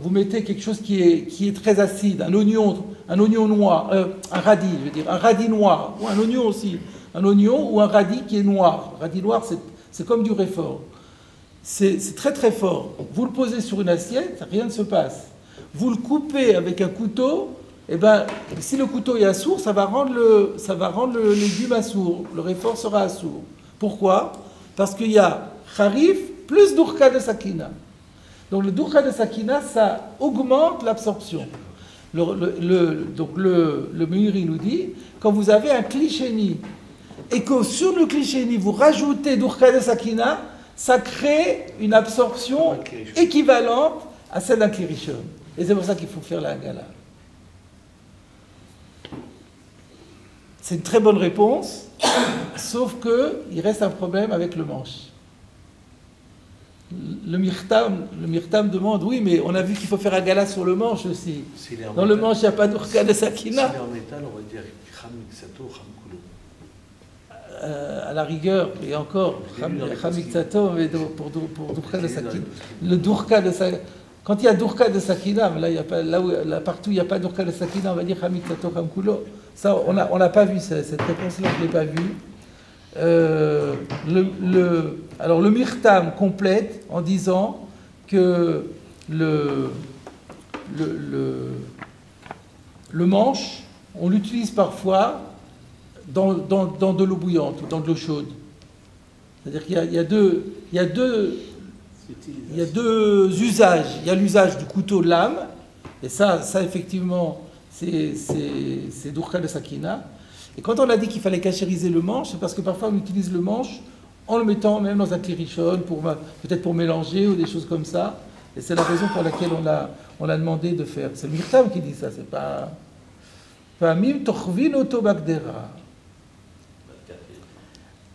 vous mettez quelque chose qui est très acide, un oignon noir, un radis, je veux dire, un radis noir, ou un oignon aussi, un oignon ou un radis qui est noir. Le radis noir, c'est comme du réfort. C'est très très fort. Vous le posez sur une assiette, rien ne se passe. Vous le coupez avec un couteau, et ben, si le couteau est assourd, ça va rendre le légume assourd. Le réfort sera assourd. Pourquoi? Parce qu'il y a Harif plus Durka de Sakina. Donc le Durka de Sakina, ça augmente l'absorption. Donc le Meiri nous dit, quand vous avez un Kli-Sheni, et que sur le Kli-Sheni, vous rajoutez Durka de Sakina, ça crée une absorption équivalente à celle d'un Kli Rishon. Et c'est pour ça qu'il faut faire la Hagala. C'est une très bonne réponse, sauf qu'il reste un problème avec le manche. Le Mirtam demande, oui, mais on a vu qu'il faut faire Hagala sur le manche aussi. Dans le manche, il n'y a pas d'Urka de Sakina. S'il est en métal, on va dire Cham Miksato, Cham Kulo. À la rigueur, et encore, Cham Miksato, mais pour Durka de Sakina. Le Durka de Sakina. Quand il y a Durka de Sakina, là partout il n'y a pas Durka de Sakina, on va dire Hamik Tato Hamkulo. Ça, on n'a pas vu cette réponse-là, je ne l'ai pas vue. Alors le Mirtam complète en disant que le manche, on l'utilise parfois dans de l'eau bouillante ou dans de l'eau chaude. C'est-à-dire qu'il y a deux usages. Il y a l'usage du couteau de lame, et ça effectivement, c'est Durka de Sakina. Et quand on a dit qu'il fallait cachériser le manche, c'est parce que parfois on utilise le manche en le mettant même dans un Kli Rishon, peut-être pour mélanger ou des choses comme ça. Et c'est la raison pour laquelle on a demandé de faire. C'est le Mirtam qui dit ça, c'est pas Mim Tochvin Oto Bagdera.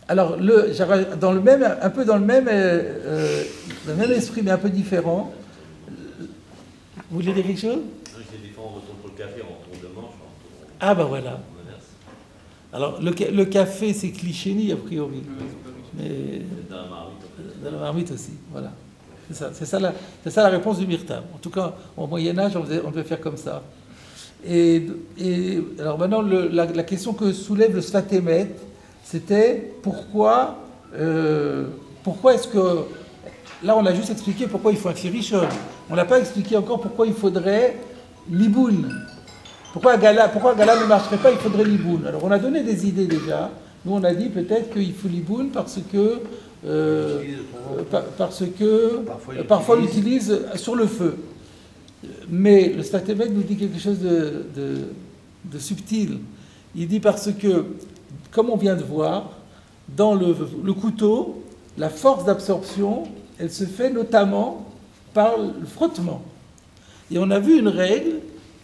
Alors, un peu dans le même esprit, mais un peu différent. Vous voulez dire quelque chose? C'est différent, on retourne pour le café, on retourne de manche. Ah ben voilà. Alors, le café, c'est Kli-Sheni, a priori. Mais dans la marmite aussi, voilà. C'est ça la réponse du Mirtam. En tout cas, au Moyen-Âge, on devait faire comme ça. Et alors maintenant, la question que soulève le Sfat Emet, c'était pourquoi est-ce que... Là, on a juste expliqué pourquoi il faut un Kli Rishon. On n'a pas expliqué encore pourquoi il faudrait Liboun. Pourquoi Hagala ne marcherait pas, il faudrait Liboun. Alors, on a donné des idées déjà. Nous, on a dit peut-être qu'il faut Liboun parce que parfois on l'utilise sur le feu. Mais le Sfat Emet nous dit quelque chose de subtil. Il dit parce que, comme on vient de voir, dans le couteau, la force d'absorption, elle se fait notamment par le frottement. Et on a vu une règle,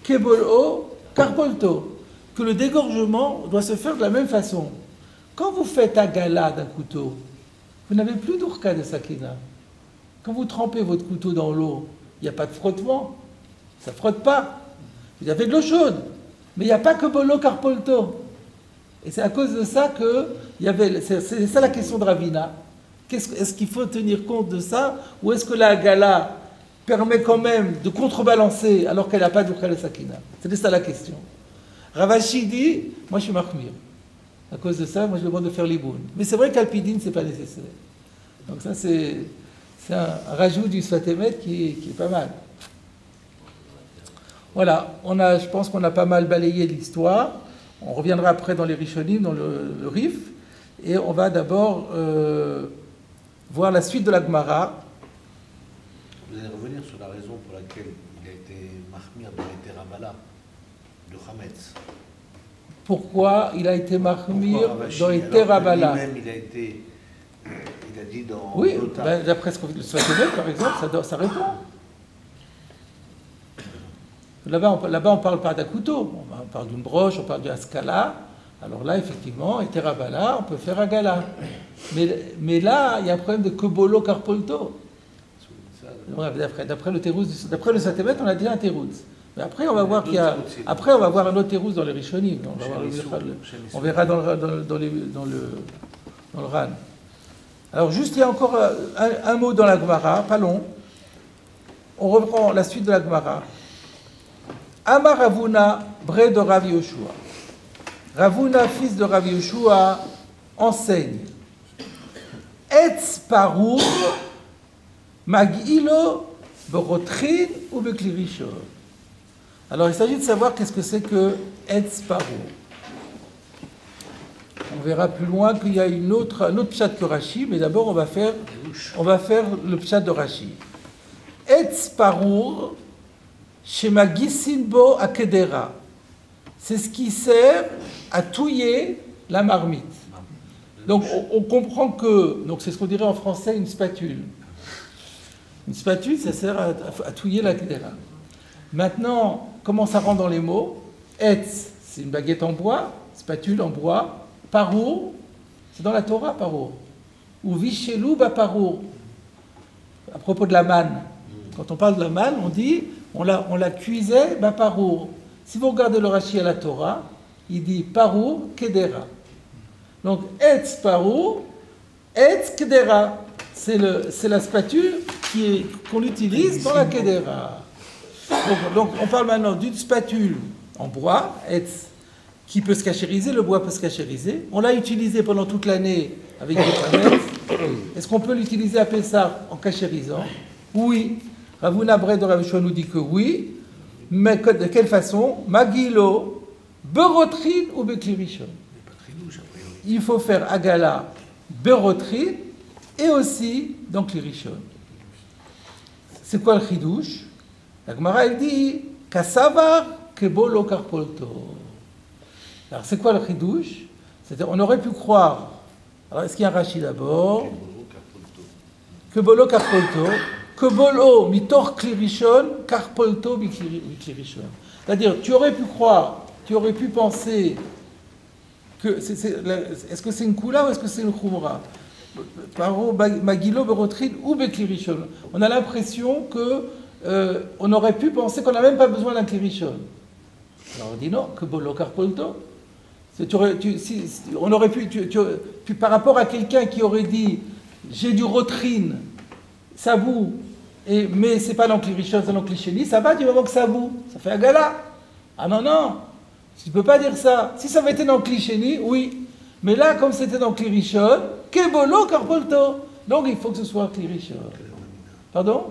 Kebolo Karpolto, que le dégorgement doit se faire de la même façon. Quand vous faites Hagala d'un couteau, vous n'avez plus d'Urka de Sakina. Quand vous trempez votre couteau dans l'eau, il n'y a pas de frottement. Ça ne frotte pas. Vous avez de l'eau chaude. Mais il n'y a pas que Bolo Karpolto. Et c'est à cause de ça que c'est ça la question de Ravina. Est-ce qu'il faut tenir compte de ça, ou est-ce que la Hagala permet quand même de contrebalancer alors qu'elle n'a pas d'Urka de Sakina? C'était ça la question. Ravashi dit, moi je suis Mahmir. À cause de ça, moi je demande de faire Liboun. Mais c'est vrai qu'Alpidine, ce n'est pas nécessaire. Donc ça c'est un rajout du Sfat Emet qui est pas mal. Voilà, je pense qu'on a pas mal balayé l'histoire. On reviendra après dans les Rishonim, dans le Rif. Et on va d'abord voir la suite de la Gemara. Vous allez revenir sur la raison pour laquelle il a été Mahmir dans les Terabala de Hametz. pourquoi il a été marmir Ravashi, dans les alors que Terabala. lui-même, il a dit dans Oui, Nota. ben, d'après ce qu'on le Sfatemet, par exemple, ça répond. Là-bas, on ne parle pas d'un couteau, on parle d'une broche, on parle d'un scala. Alors là, effectivement, et Terabala, on peut faire un gala. Mais là, il y a un problème de Kobolo Karpolto. D'après le Terouz, d'après le Sfatemet, on a déjà un Terouz. Mais après, on va voir qu'il y a. Après, on va voir un autre Terouz dans les Rishonim. On verra dans le Ran. Alors, juste, il y a encore un mot dans la Gemara, pas long. On reprend la suite de la Gemara. Amar Ravuna, bre de Rav Yoshua. Ravuna, fils de Rav Yoshua, enseigne. Etz parur, magilo, berotrin ou beklirishon. Alors, il s'agit de savoir qu'est-ce que c'est que Etz parur. On verra plus loin qu'il y a un autre pshat que Rashi, mais d'abord on va faire le pshat de Rashi. Etz parur, shema gisinbo akedera. C'est ce qui sert à touiller la marmite. Donc on comprend que, donc c'est ce qu'on dirait en français une spatule. Une spatule, ça sert à touiller la kedera. Maintenant, comment ça rentre dans les mots? Etz, c'est une baguette en bois, spatule en bois. Parour, c'est dans la Torah, parour. Ou vichelou ba parour. À propos de la manne. Quand on parle de la manne, on dit, on la cuisait ba parour. Si vous regardez le Rashi à la Torah, il dit parour kedera. Donc, etz parour, etz kedera. C'est la spatule qu'on utilise dans la kedera. Donc, on parle maintenant d'une spatule en bois, etz, qui peut se cachériser, le bois peut se cachériser. On l'a utilisé pendant toute l'année avec des planètes. Est-ce qu'on peut l'utiliser à Pessah en cachérisant? Oui. Ravuna Bre de Rav Yoshua nous dit que oui. Mais de quelle façon? Magilo, berotrin ou beklirishon. Il faut faire agala, berotrin et aussi dans klirishon. C'est quoi le chidouche? La Gemara elle dit kasavar kebolo karpolto. Alors, c'est quoi le chidouche? C'est-à-dire, on aurait pu croire. Alors, est-ce qu'il y a un Rashi d'abord? Kebolo karpolto. Kebolo mitor klirishon, karpolto miklirishon. C'est-à-dire, tu aurais pu croire, tu aurais pu penser que. Est-ce que c'est une kula ou est-ce que c'est une khumra? Paro, magilo, berotrin ou beklirishon. On a l'impression que. On aurait pu penser qu'on n'a même pas besoin d'un klirishon. Alors, on dit non, kebolo karpolto. On aurait pu, par rapport à quelqu'un qui aurait dit j'ai du rotrine, ça boue, mais c'est pas l'enclirichon, c'est l'enclichénie, ça va du moment que ça boue, ça fait un gala. Ah non, non, tu ne peux pas dire ça. Si ça avait été dans l'enclichénie, oui. Mais là, comme c'était dans l'enclirichon, kebolo karpolto. Donc il faut que ce soit l'enclirichon. Pardon?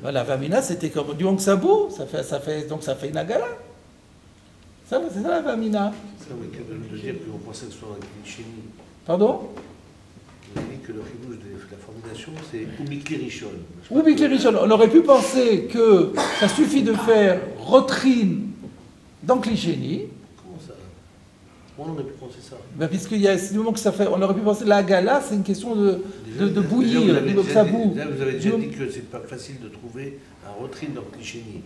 La vamina, c'était comme du moment que ça boue, donc ça fait une agala. C'est ça la vamina. Ça veut dire qu'on pensait que ce soit un chéni. Pardon? Vous avez dit que le chidouche de la formulation, c'est Ubikirishon. Ubikirishon. On aurait pu penser que ça suffit de faire rotrine dans Klisheni. Comment ça? Comment on aurait pu penser ça? Ben, puisqu'il y a du moment que ça fait. On aurait pu penser la gala, c'est une question de bouillir, donc ça boue. Vous avez déjà dit que c'est pas facile de trouver un rotrine dans Klisheni.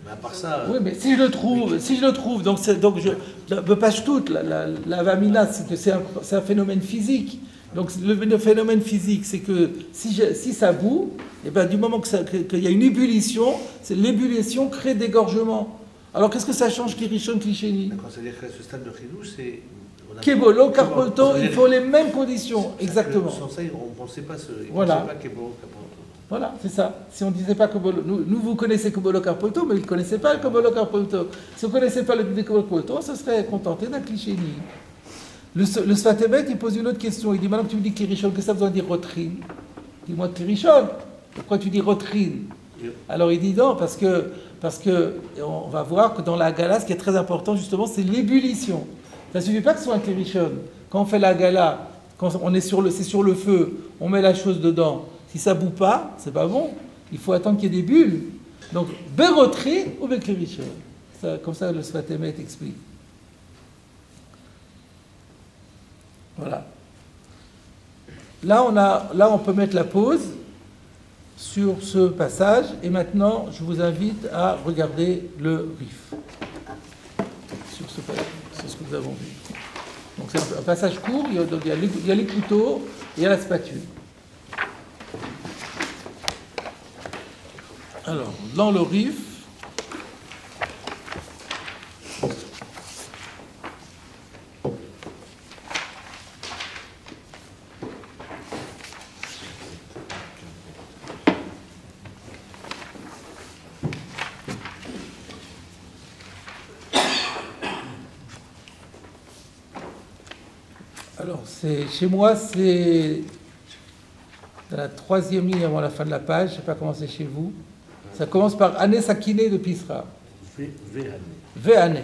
Mais à part ça. Oui, mais si je le trouve, donc je ne peux pas toute la vamina, c'est que c'est un phénomène physique. Donc le phénomène physique, c'est que si ça boue, et ben, du moment qu'il y a une ébullition, l'ébullition crée dégorgement. Alors qu'est-ce que ça change Kirishon, Klisheni? D'accord, c'est-à-dire qu'à ce stade de chidouche, c'est. Kebolo, Karpolto, il faut les mêmes conditions, exactement. Sans ça, on ne pensait pas voilà. Kebolo, Karpolto. Voilà, c'est ça. Si on ne disait pas Kebolo, nous vous connaissez Kebolo Karpolto, mais ils ne connaissaient pas le Kebolo Karpolto. Si on ne connaissait pas le Kebolo Karpolto, on se serait contenté d'un Klisheni. Le Sfatemet, il pose une autre question. Il dit, maintenant que tu me dis Kirishon, que ça veut dire rotrine? Dis-moi Kirishon. Pourquoi tu dis rotrine? Alors il dit non, parce que on va voir que dans la gala, ce qui est très important, justement, c'est l'ébullition. Ça ne suffit pas que ce soit un Kirishon. Quand on fait la gala, quand c'est sur le feu, on met la chose dedans. Si ça ne bout pas, c'est pas bon. Il faut attendre qu'il y ait des bulles. Donc, berotri ou beklirishon. Comme ça, le Sfatemet explique. là, on peut mettre la pause sur ce passage. Et maintenant, je vous invite à regarder le Rif sur ce que nous avons vu. Donc c'est un passage court, il y a les couteaux et il y a la spatule. Alors, dans le Rif, chez moi, c'est dans la 3e ligne avant la fin de la page. Je ne sais pas comment c'est chez vous. Ça commence par Ane Sakine de Pisra. Ve'ane.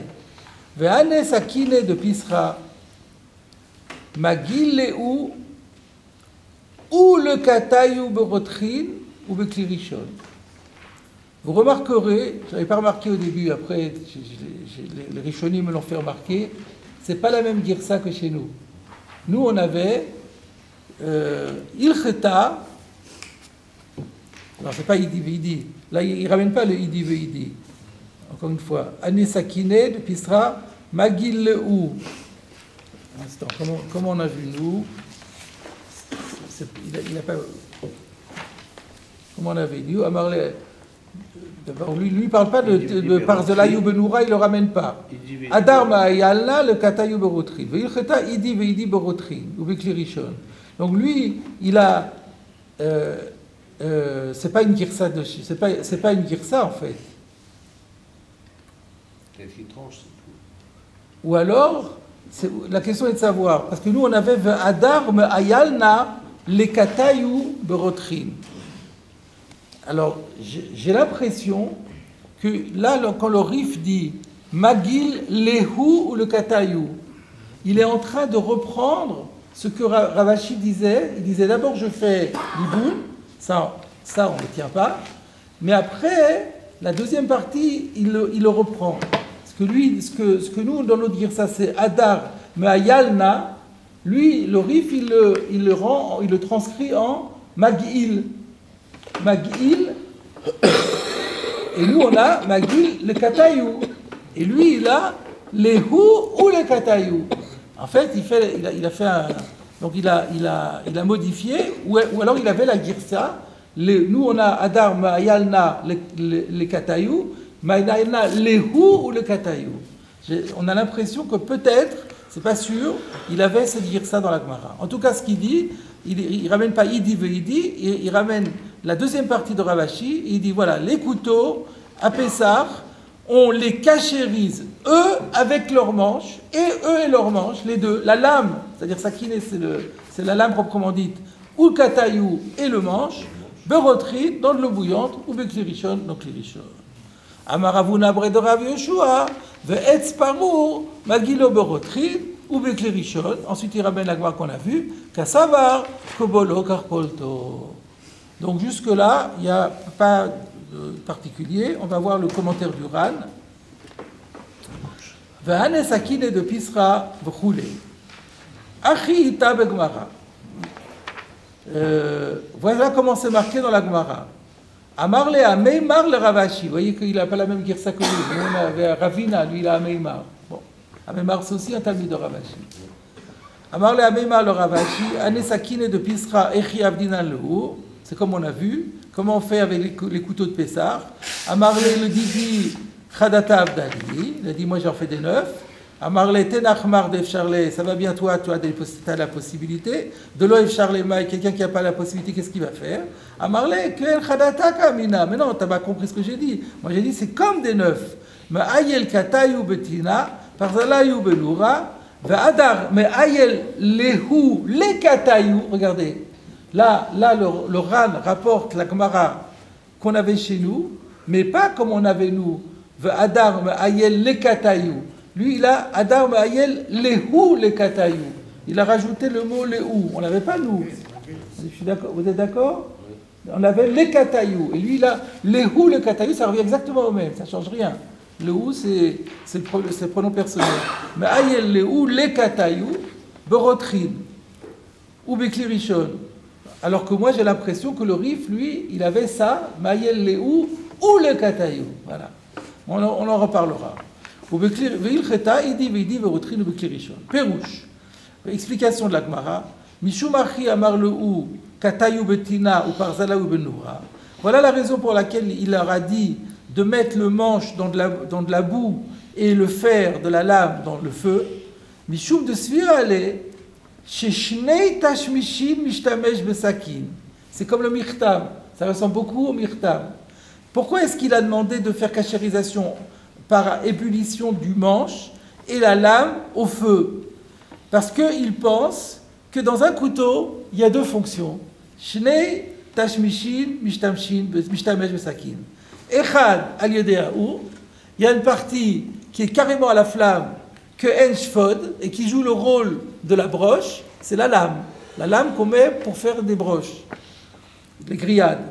Ve'ane Sakine de Pisra. Magil ou le Katayu Berotrin ou Beklirishon. Vous remarquerez, je n'avais pas remarqué au début, après les Rishonim me l'ont fait remarquer, c'est pas la même girsa que chez nous. Nous, on avait Ilcheta. Alors, c'est pas Idi Veidi. Là, il ne ramène pas le Idi Veidi. Encore une fois. Anisakine de Pisra, Magil Leou. Un instant, comment on a vu, nous? Il n'a pas. Comment on a vu, nous? Amarle. D'abord, lui, il ne parle pas de Parzelayou Benoura, il ne le ramène pas. Adar Ma'ayalna, le Katayu Berotrin. Veilcheta, Idi Veidi Berotrin, ou Beklirishon. Donc lui, il a. C'est pas une girsa de. C'est pas une girsa, en fait. Ou alors, la question est de savoir, parce que nous, on avait Adar Ma'ayalna, le Katayu Berotrin. Alors, j'ai l'impression que là, quand le Rif dit Magil, Lehu ou le Katayu, il est en train de reprendre ce que Ravashi disait. Il disait d'abord je fais l'Iboun, ça on ne le tient pas, mais après, la deuxième partie, il le reprend. Parce que lui, ce que nous, dans notre dire ça, c'est Adar Me'ayalna, lui, le Rif, il le transcrit en Magil. Magil, et nous on a Magil le Katayou, et lui il a les Hou ou le Katayou. En fait, il a fait un. Donc il a modifié, ou alors il avait la Girsa. Nous on a Adar Ma'ayalna le Katayou, Ma'ayalna les Hou ou le Katayou. On a l'impression que peut-être, c'est pas sûr, il avait cette Girsa dans la Gemara. En tout cas, ce qu'il dit, il ramène pas Idi Veidi, il ramène la deuxième partie de Ravashi, il dit voilà, les couteaux à Pessah, on les cachérise, eux avec leurs manches, et eux et leurs manches, les deux, la lame, c'est-à-dire Sakine, c'est la lame proprement dite, ou le Katayou et le manche, Berotrit, dans de l'eau bouillante, ou Beklirishon, donc Klirishon. Amaravuna Bre de Rav Yoshua, Ve'etz Parou, Magilo Berotrit, ou Beklirishon, ensuite il ramène la gloire qu'on a vue, Kassavar, Kobolo, Karpolto. Donc jusque-là, il n'y a pas de particulier. On va voir le commentaire du Ran. Ve'ane sakine de Pisra v'choule. Achi ita begmara. Voilà comment c'est marqué dans la Gemara. Amarle a Meimar le Ravashi. Vous voyez qu'il n'a pas la même girsa que lui. Nous, on avait Ravina, lui il a Meimar. Bon, Meimar c'est aussi un talmid de Ravashi. Amarle a Meimar le Ravashi. Ane sakine de Pisra echi avdinan lehu. C'est comme on a vu, comment on fait avec les couteaux de Pessah. Amarle le dit Khadata Abdali, il a dit moi j'en fais des 9. Amarle Tenachmar d'Efcharle, ça va bien toi, tu as la possibilité. De l'eau Efcharle Maï, quelqu'un qui n'a pas la possibilité, qu'est-ce qu'il va faire? Amarle Ken Khadata Kamina, mais non, tu n'as pas compris ce que j'ai dit. Moi j'ai dit c'est comme des 9. Mais Ayel Katayu Betina, Parzalayou Beloura, Ve'adar, mais Ayel Lehu, le Katayu, regardez. Là le Ran rapporte la Gemara qu'on avait chez nous, mais pas comme on avait nous. Adar Ma'ayel le Katayou. Lui, il a Adar Ma'ayel lehu le Katayou. Il a rajouté le mot lehu. On n'avait pas nous. Je suis d'accord. Vous êtes d'accord? On avait le Katayou. Et lui, il a lehu le Katayou. Ça revient exactement au même. Ça ne change rien. Lehu, c'est le pronom personnel. Ma'ayel lehu le Katayou. Berotrin. Ou Beklirishon. Alors que moi, j'ai l'impression que le Rif, lui, il avait ça, Mayel Léou ou le Katayou. Voilà. On en reparlera. Pérouche. Explication de la Gemara. Mishumachi amar le ou Katayou betina ou parzalaou benura. Voilà la raison pour laquelle il leur a dit de mettre le manche dans de la boue et le fer de la lame dans le feu. Mishum de svirale. C'est comme le mirtam, ça ressemble beaucoup au mirtam. Pourquoi est-ce qu'il a demandé de faire kashérisation par ébullition du manche et la lame au feu? Parce qu'il pense que dans un couteau, il y a deux fonctions. Shnei tashmishin mishtamshin mishtamesh besakin. Echad al yedéaou, il y a une partie qui est carrément à la flamme, que en shfod, et qui joue le rôle de la broche, c'est la lame qu'on met pour faire des broches, des grillades.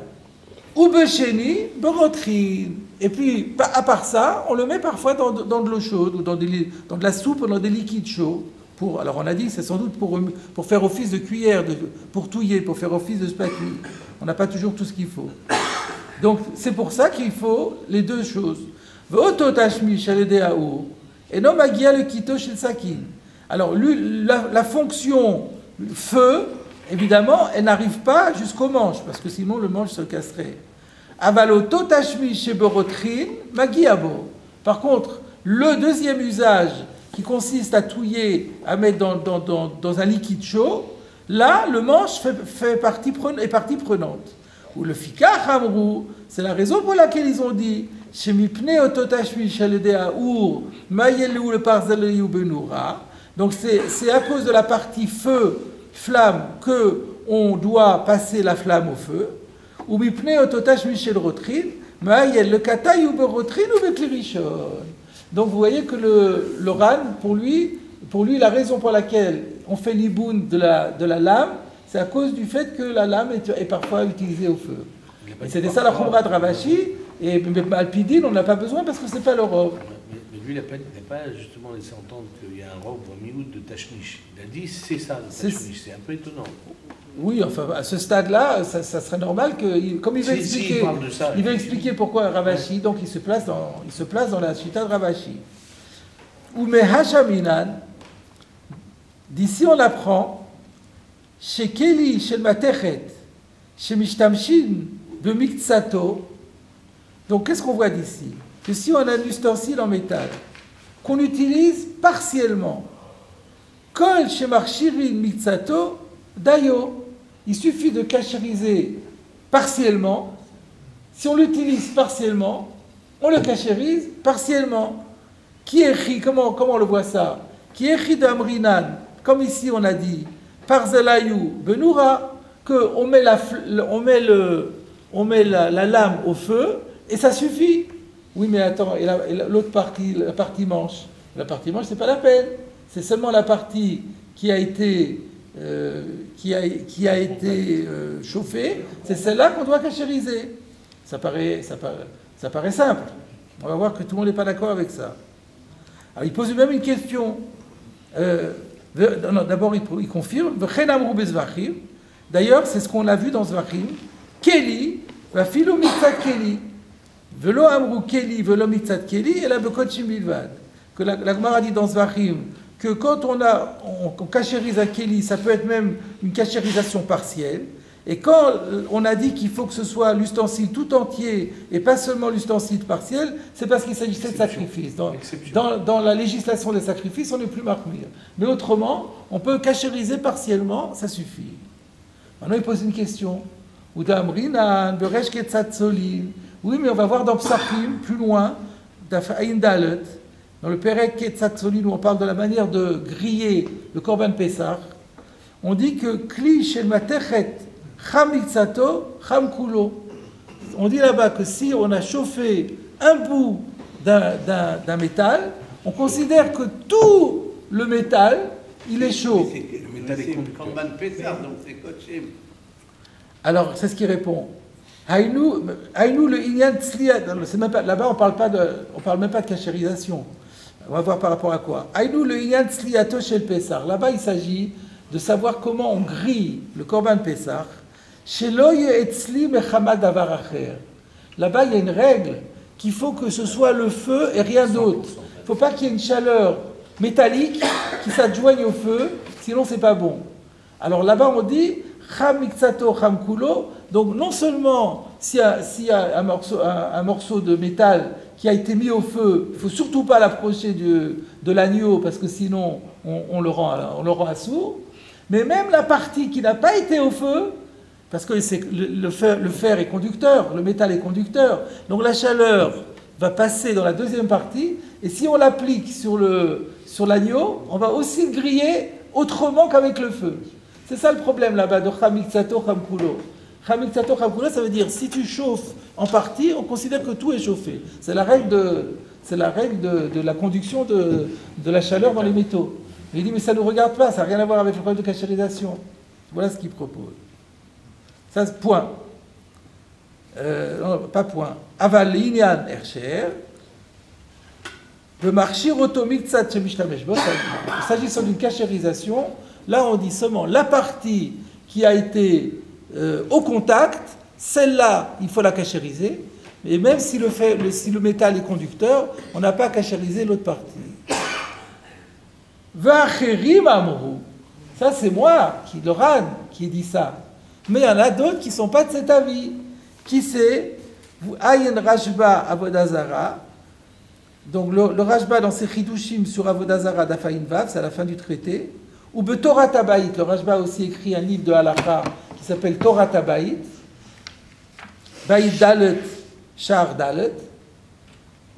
Ou becheni, berotrin. Et puis, à part ça, on le met parfois dans de l'eau chaude, ou dans de la soupe, ou dans des liquides chauds. Alors on a dit, c'est sans doute pour faire office de cuillère, pour touiller, pour faire office de spatule. On n'a pas toujours tout ce qu'il faut. Donc, c'est pour ça qu'il faut les deux choses. Ve'oto tashmish al-edeaou. Et non magia le kito shel sakin. Alors, la fonction feu, évidemment, elle n'arrive pas jusqu'au manche, parce que sinon le manche se casserait. Avaloto tashmi chez berotrin magiabo. Par contre, le deuxième usage, qui consiste à touiller, à mettre dans un liquide chaud, là, le manche est partie prenante. Ou le fika hamrou, c'est la raison pour laquelle ils ont dit donc c'est à cause de la partie feu, flamme, que on doit passer la flamme au feu. Ou donc vous voyez que le ran, pour lui, la raison pour laquelle on fait l'iboun de la lame, c'est à cause du fait que la lame est parfois utilisée au feu. Et c'était ça la Khumra de Ravashi. Et Alpidine, on n'a pas besoin parce que c'est pas le rov. Mais lui, il n'a pas justement laissé entendre qu'il y a un rov ou un miout de tashmish. Il a dit c'est ça, le tashmish. C'est un peu étonnant. Oui, enfin, à ce stade-là, ça serait normal que, comme il veut expliquer, il veut expliquer pourquoi Ravashi, donc il se place dans la chita de Ravashi. Ou Mehashaminan, d'ici on apprend, chez Keli, chez Matechet, chez Mishtamshin, de Miktsato. Donc, qu'est-ce qu'on voit d'ici? Que si on a un ustensile en métal, qu'on utilise partiellement, Kol Shemarchirin Mitsato, Dayo, il suffit de cachériser partiellement. Si on l'utilise partiellement, on le cachérise partiellement. Qui écrit, comment on le voit ça? Qui écrit d'Amrinan, comme ici on a dit, Parzelayou Benura, qu'on met la lame au feu, et ça suffit. Oui, mais attends, et l'autre partie, la partie manche, c'est pas la peine. C'est seulement la partie qui a été chauffée. C'est celle-là qu'on doit cachériser. Ça paraît simple. On va voir que tout le monde n'est pas d'accord avec ça. Alors, il pose même une question. D'abord, il confirme. D'ailleurs, c'est ce qu'on a vu dans Zvachim. Keli, va philo mitzat Keli. Velo amrou Keli, velo mitzat Keli, et la bekochim bilvad. Que la Gemara dit dans Zvachim que quand on cachérise à Keli, ça peut être même une cachérisation partielle. Et quand on a dit qu'il faut que ce soit l'ustensile tout entier et pas seulement l'ustensile partiel, c'est parce qu'il s'agissait de sacrifice. Dans la législation des sacrifices, on n'est plus marmire. Mais autrement, on peut cachériser partiellement, ça suffit. Maintenant, il pose une question. Oui, mais on va voir dans Psachim, plus loin, dans le Perek Ketzatsolin, où on parle de la manière de griller le Korban Pessah. On dit que Kli Shel Matechet Cham Mitzato Cham Kulo. On dit là-bas que si on a chauffé un bout d'un métal, on considère que tout le métal, il est chaud. Le métal est Korban Pessah, donc c'est Kochim. Alors, c'est ce qu'il répond. Haïnou le Inyan Tzliat. Là-bas, on parle même pas de cachérisation. On va voir par rapport à quoi. Haïnou le Inyan Tzliato chez le Pessah. Là-bas, il s'agit de savoir comment on grille le Korban Pessah. Shelo ye'etzli mechamad davar acher. Là-bas, il y a une règle qu'il faut que ce soit le feu et rien d'autre. Il ne faut pas qu'il y ait une chaleur métallique qui s'adjoigne au feu, sinon c'est pas bon. Alors là-bas, on dit cham miksato cham kulo. Donc non seulement s'il y a un morceau de métal qui a été mis au feu, il ne faut surtout pas l'approcher de l'agneau parce que sinon on le rend assourd, mais même la partie qui n'a pas été au feu, parce que le fer est conducteur, le métal est conducteur, donc la chaleur va passer dans la deuxième partie, et si on l'applique sur l'agneau, on va aussi le griller autrement qu'avec le feu. C'est ça le problème là-bas de chamiksato chamkulo. Chamiksato chamkulo, ça veut dire si tu chauffes en partie, on considère que tout est chauffé. C'est la règle de la conduction de la chaleur dans les métaux. Mais il dit mais ça ne nous regarde pas, ça n'a rien à voir avec le problème de cachérisation. Voilà ce qu'il propose. Ça, point. Non, pas point. Aval l'inyan ercher. Le marchir automik tzat shemishtamesh bo. S'agissant d'une cachérisation, là on dit seulement la partie qui a été au contact, celle-là, il faut la cachériser. Et même si le métal est conducteur, on n'a pas cachérisé l'autre partie. V'acherim amru. Ça c'est moi, le Ran, qui dit ça. Mais il y en a d'autres qui ne sont pas de cet avis. Qui c'est? Ayen Rashba Avodazara. Donc le Rashba dans ses Chidushim sur Avodazara d'Afaïn Vav, c'est à la fin du traité. Ou Torah Tabaït. Le Rashba a aussi écrit un livre de Halakha qui s'appelle Torah Tabaït. Baït Dalet, Shar Dalet.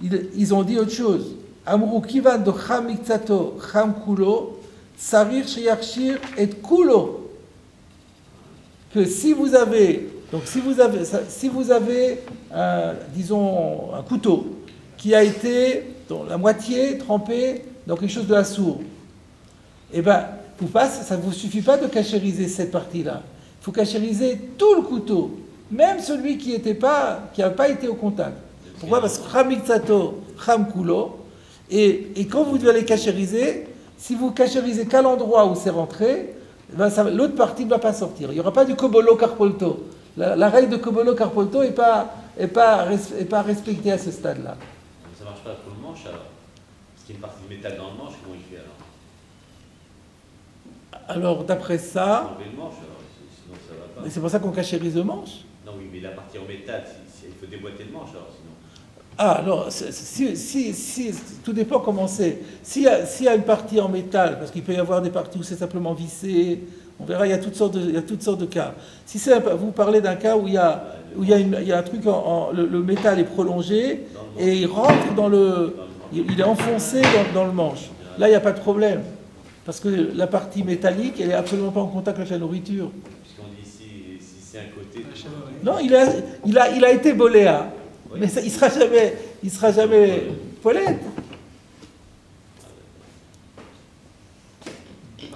Ils ont dit autre chose. Amrou Kivan de Cham Mikzato Cham Kulo, Sarir Sheyachshir et Kulo. Que si vous avez, disons, un couteau qui a été la moitié trempé dans quelque chose de la sourde, eh bien, ça ne vous suffit pas de cachériser cette partie-là. Il faut cachériser tout le couteau, même celui qui n'a pas été au contact. Pourquoi? Parce que Chamiksato, Chamkulo, et quand vous devez les cachériser, si vous cachérisez qu'à l'endroit où c'est rentré, l'autre partie ne va pas sortir. Il n'y aura pas du Kobolo Karpolto. La règle de Kobolo Karpolto n'est pas respectée à ce stade-là. Ça ne marche pas pour le manche alors? Parce qu'il y a une partie de métal dans le manche, comment il fait alors? Alors d'après ça. Enlever le manche alors, sinon ça va pas. C'est pour ça qu'on cachérise le manche? Non, oui, mais la partie en métal, il faut déboîter le manche alors sinon. Ah, non, si, tout dépend comment c'est. S'il y a une partie en métal, parce qu'il peut y avoir des parties où c'est simplement vissé, on verra, il y a toutes sortes de cas. Si vous parlez d'un cas où il y a un truc, le métal est prolongé et il rentre il est enfoncé dans le manche. Là, il n'y a pas de problème. Parce que la partie métallique, elle n'est absolument pas en contact avec la nourriture. Puisqu'on dit si c'est un côté... Non, il a été boléa. Oui. Mais ça, il sera jamais poilette.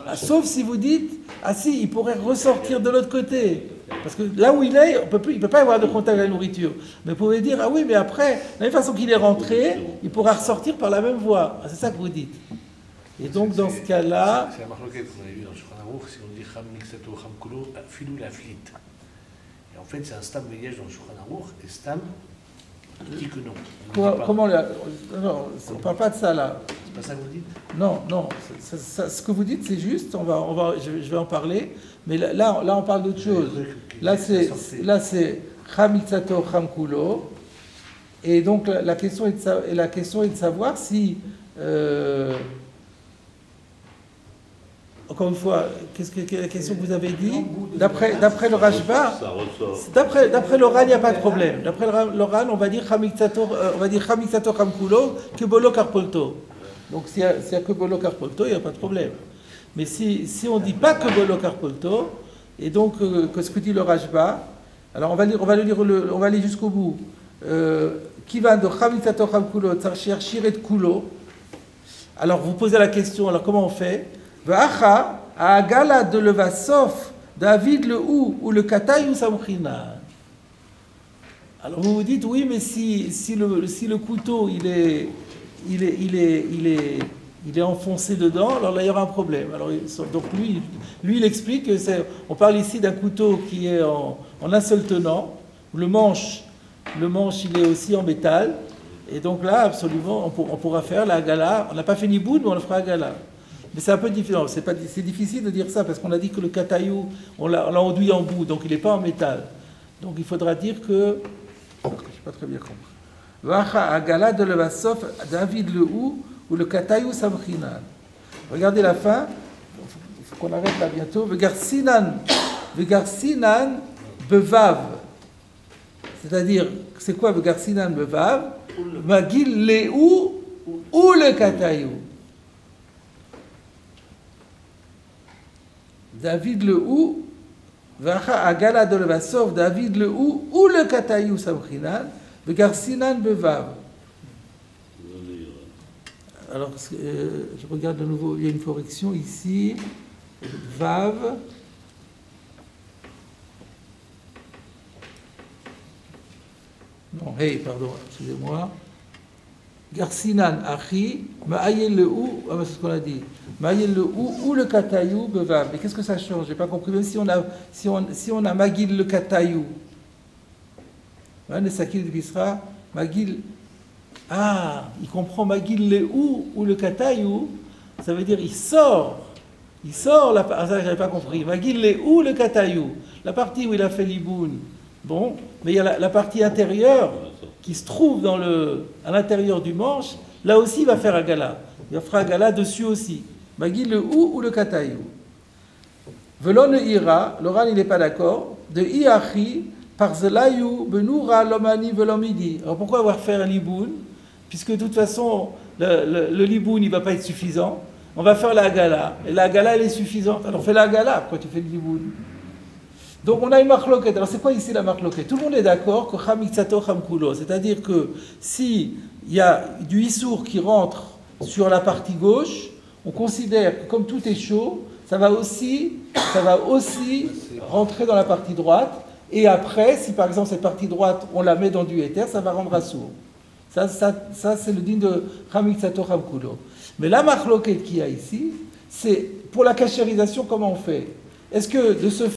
Ah, sauf si vous dites, ah si, il pourrait ressortir de l'autre côté. Parce que là où il est, il ne peut pas avoir de contact avec la nourriture. Mais vous pouvez dire, ah oui, mais après, de la même façon qu'il est rentré, il pourra ressortir par la même voie. Ah, c'est ça que vous dites. Et donc, dans ce cas-là... C'est la marloquette qu'on avait vu dans le Shulchan Aruch, si on dit Cham Miksato Cham Kulo, Filou la flit. Et en fait, c'est un stam veyesh dans le Shulchan Aruch, et stam... dit que non. Comment non, on ne parle pas de ça là. C'est pas ça que vous dites? Non, ce que vous dites c'est juste, je vais en parler, mais là on parle d'autre chose. Là c'est Chamiksato Chamkulo, et donc la question est de savoir si, encore une fois, quelle est la question que vous avez dit? D'après le Rashba, d'après le Ran, il n'y a pas de problème. D'après le Ran, on va dire Chamiksato Chamkulo, Kebolo Karpolto. Donc s'il y a Kebolo Karpolto, il n'y a pas de problème. Mais si on ne dit pas Kebolo Karpolto, et donc que ce que dit le Rashba, alors on va aller jusqu'au bout. Qui va de Chamiksato Chamkulo, Tsarchiar Shiret Kulo. Alors vous posez la question, alors comment on fait? V'acha agala de levasof David le ou le katay ou samchina. Alors vous vous dites oui, mais si le couteau il il est enfoncé dedans, alors là il y aura un problème. Alors, donc lui il explique que on parle ici d'un couteau qui est en un seul tenant, le manche il est aussi en métal, et donc là absolument on pourra faire la gala, on n'a pas fait Niboun, mais on le fera à gala. Mais c'est un peu différent, c'est difficile de dire ça, parce qu'on a dit que le kataïou, on l'a enduit en bout, donc il n'est pas en métal. Donc il faudra dire que... Je n'ai pas très bien compris. Vacha agala de levasof David le ou le kataïou samchinan. Regardez la fin, il faut qu'on arrête là bientôt. Vegarsinan bevav. C'est-à-dire, c'est quoi Vegarsinan bevav? Magil le ou le kataïou. David le ou, Vacha agala de levasov, David le ou le kataïou samchinan, vegarsinan bevav. Alors, je regarde de nouveau, il y a une correction ici, vav. Non, hey, pardon, excusez-moi. Garsinan achi, ma'ayel le ou, c'est ce qu'on a dit. Ma'ayel le ou le kataïou bevav. Mais qu'est-ce que ça change? J'ai pas compris. Même si on a magil le kataïou, le sakil de Bisra, magil. Ah, il comprend magil le ou le kataïou. Ça veut dire il sort la partie. Ah, ça j'avais pas compris. Magil le ou le kataïou. La partie où il a fait l'iboun. Bon, mais il y a la partie intérieure qui se trouve à l'intérieur du manche, là aussi il va faire agala. Il fera agala dessus aussi. Magil le ou le kataïou. Velon le ira, l'oral il n'est pas d'accord, de iachi, par zelayou, benoura, lomani, velomidi. Alors pourquoi avoir fait un liboun? Puisque de toute façon, le liboun il ne va pas être suffisant. On va faire la agala, et la agala elle est suffisante. Alors fais la agala quand tu fais le liboun. Donc on a une marloquette. Alors c'est quoi ici la marloquette? Tout le monde est d'accord que chamiksato chamkulo, c'est-à-dire que si il y a du issour qui rentre sur la partie gauche, on considère que comme tout est chaud, ça va aussi rentrer dans la partie droite. Et après, si par exemple cette partie droite on la met dans du éther, ça va rendre assour. Ça c'est le din de chamiksato chamkulo. Mais la marloquette qu'il y a ici, c'est pour la cachérisation comment on fait? Est-ce que de ce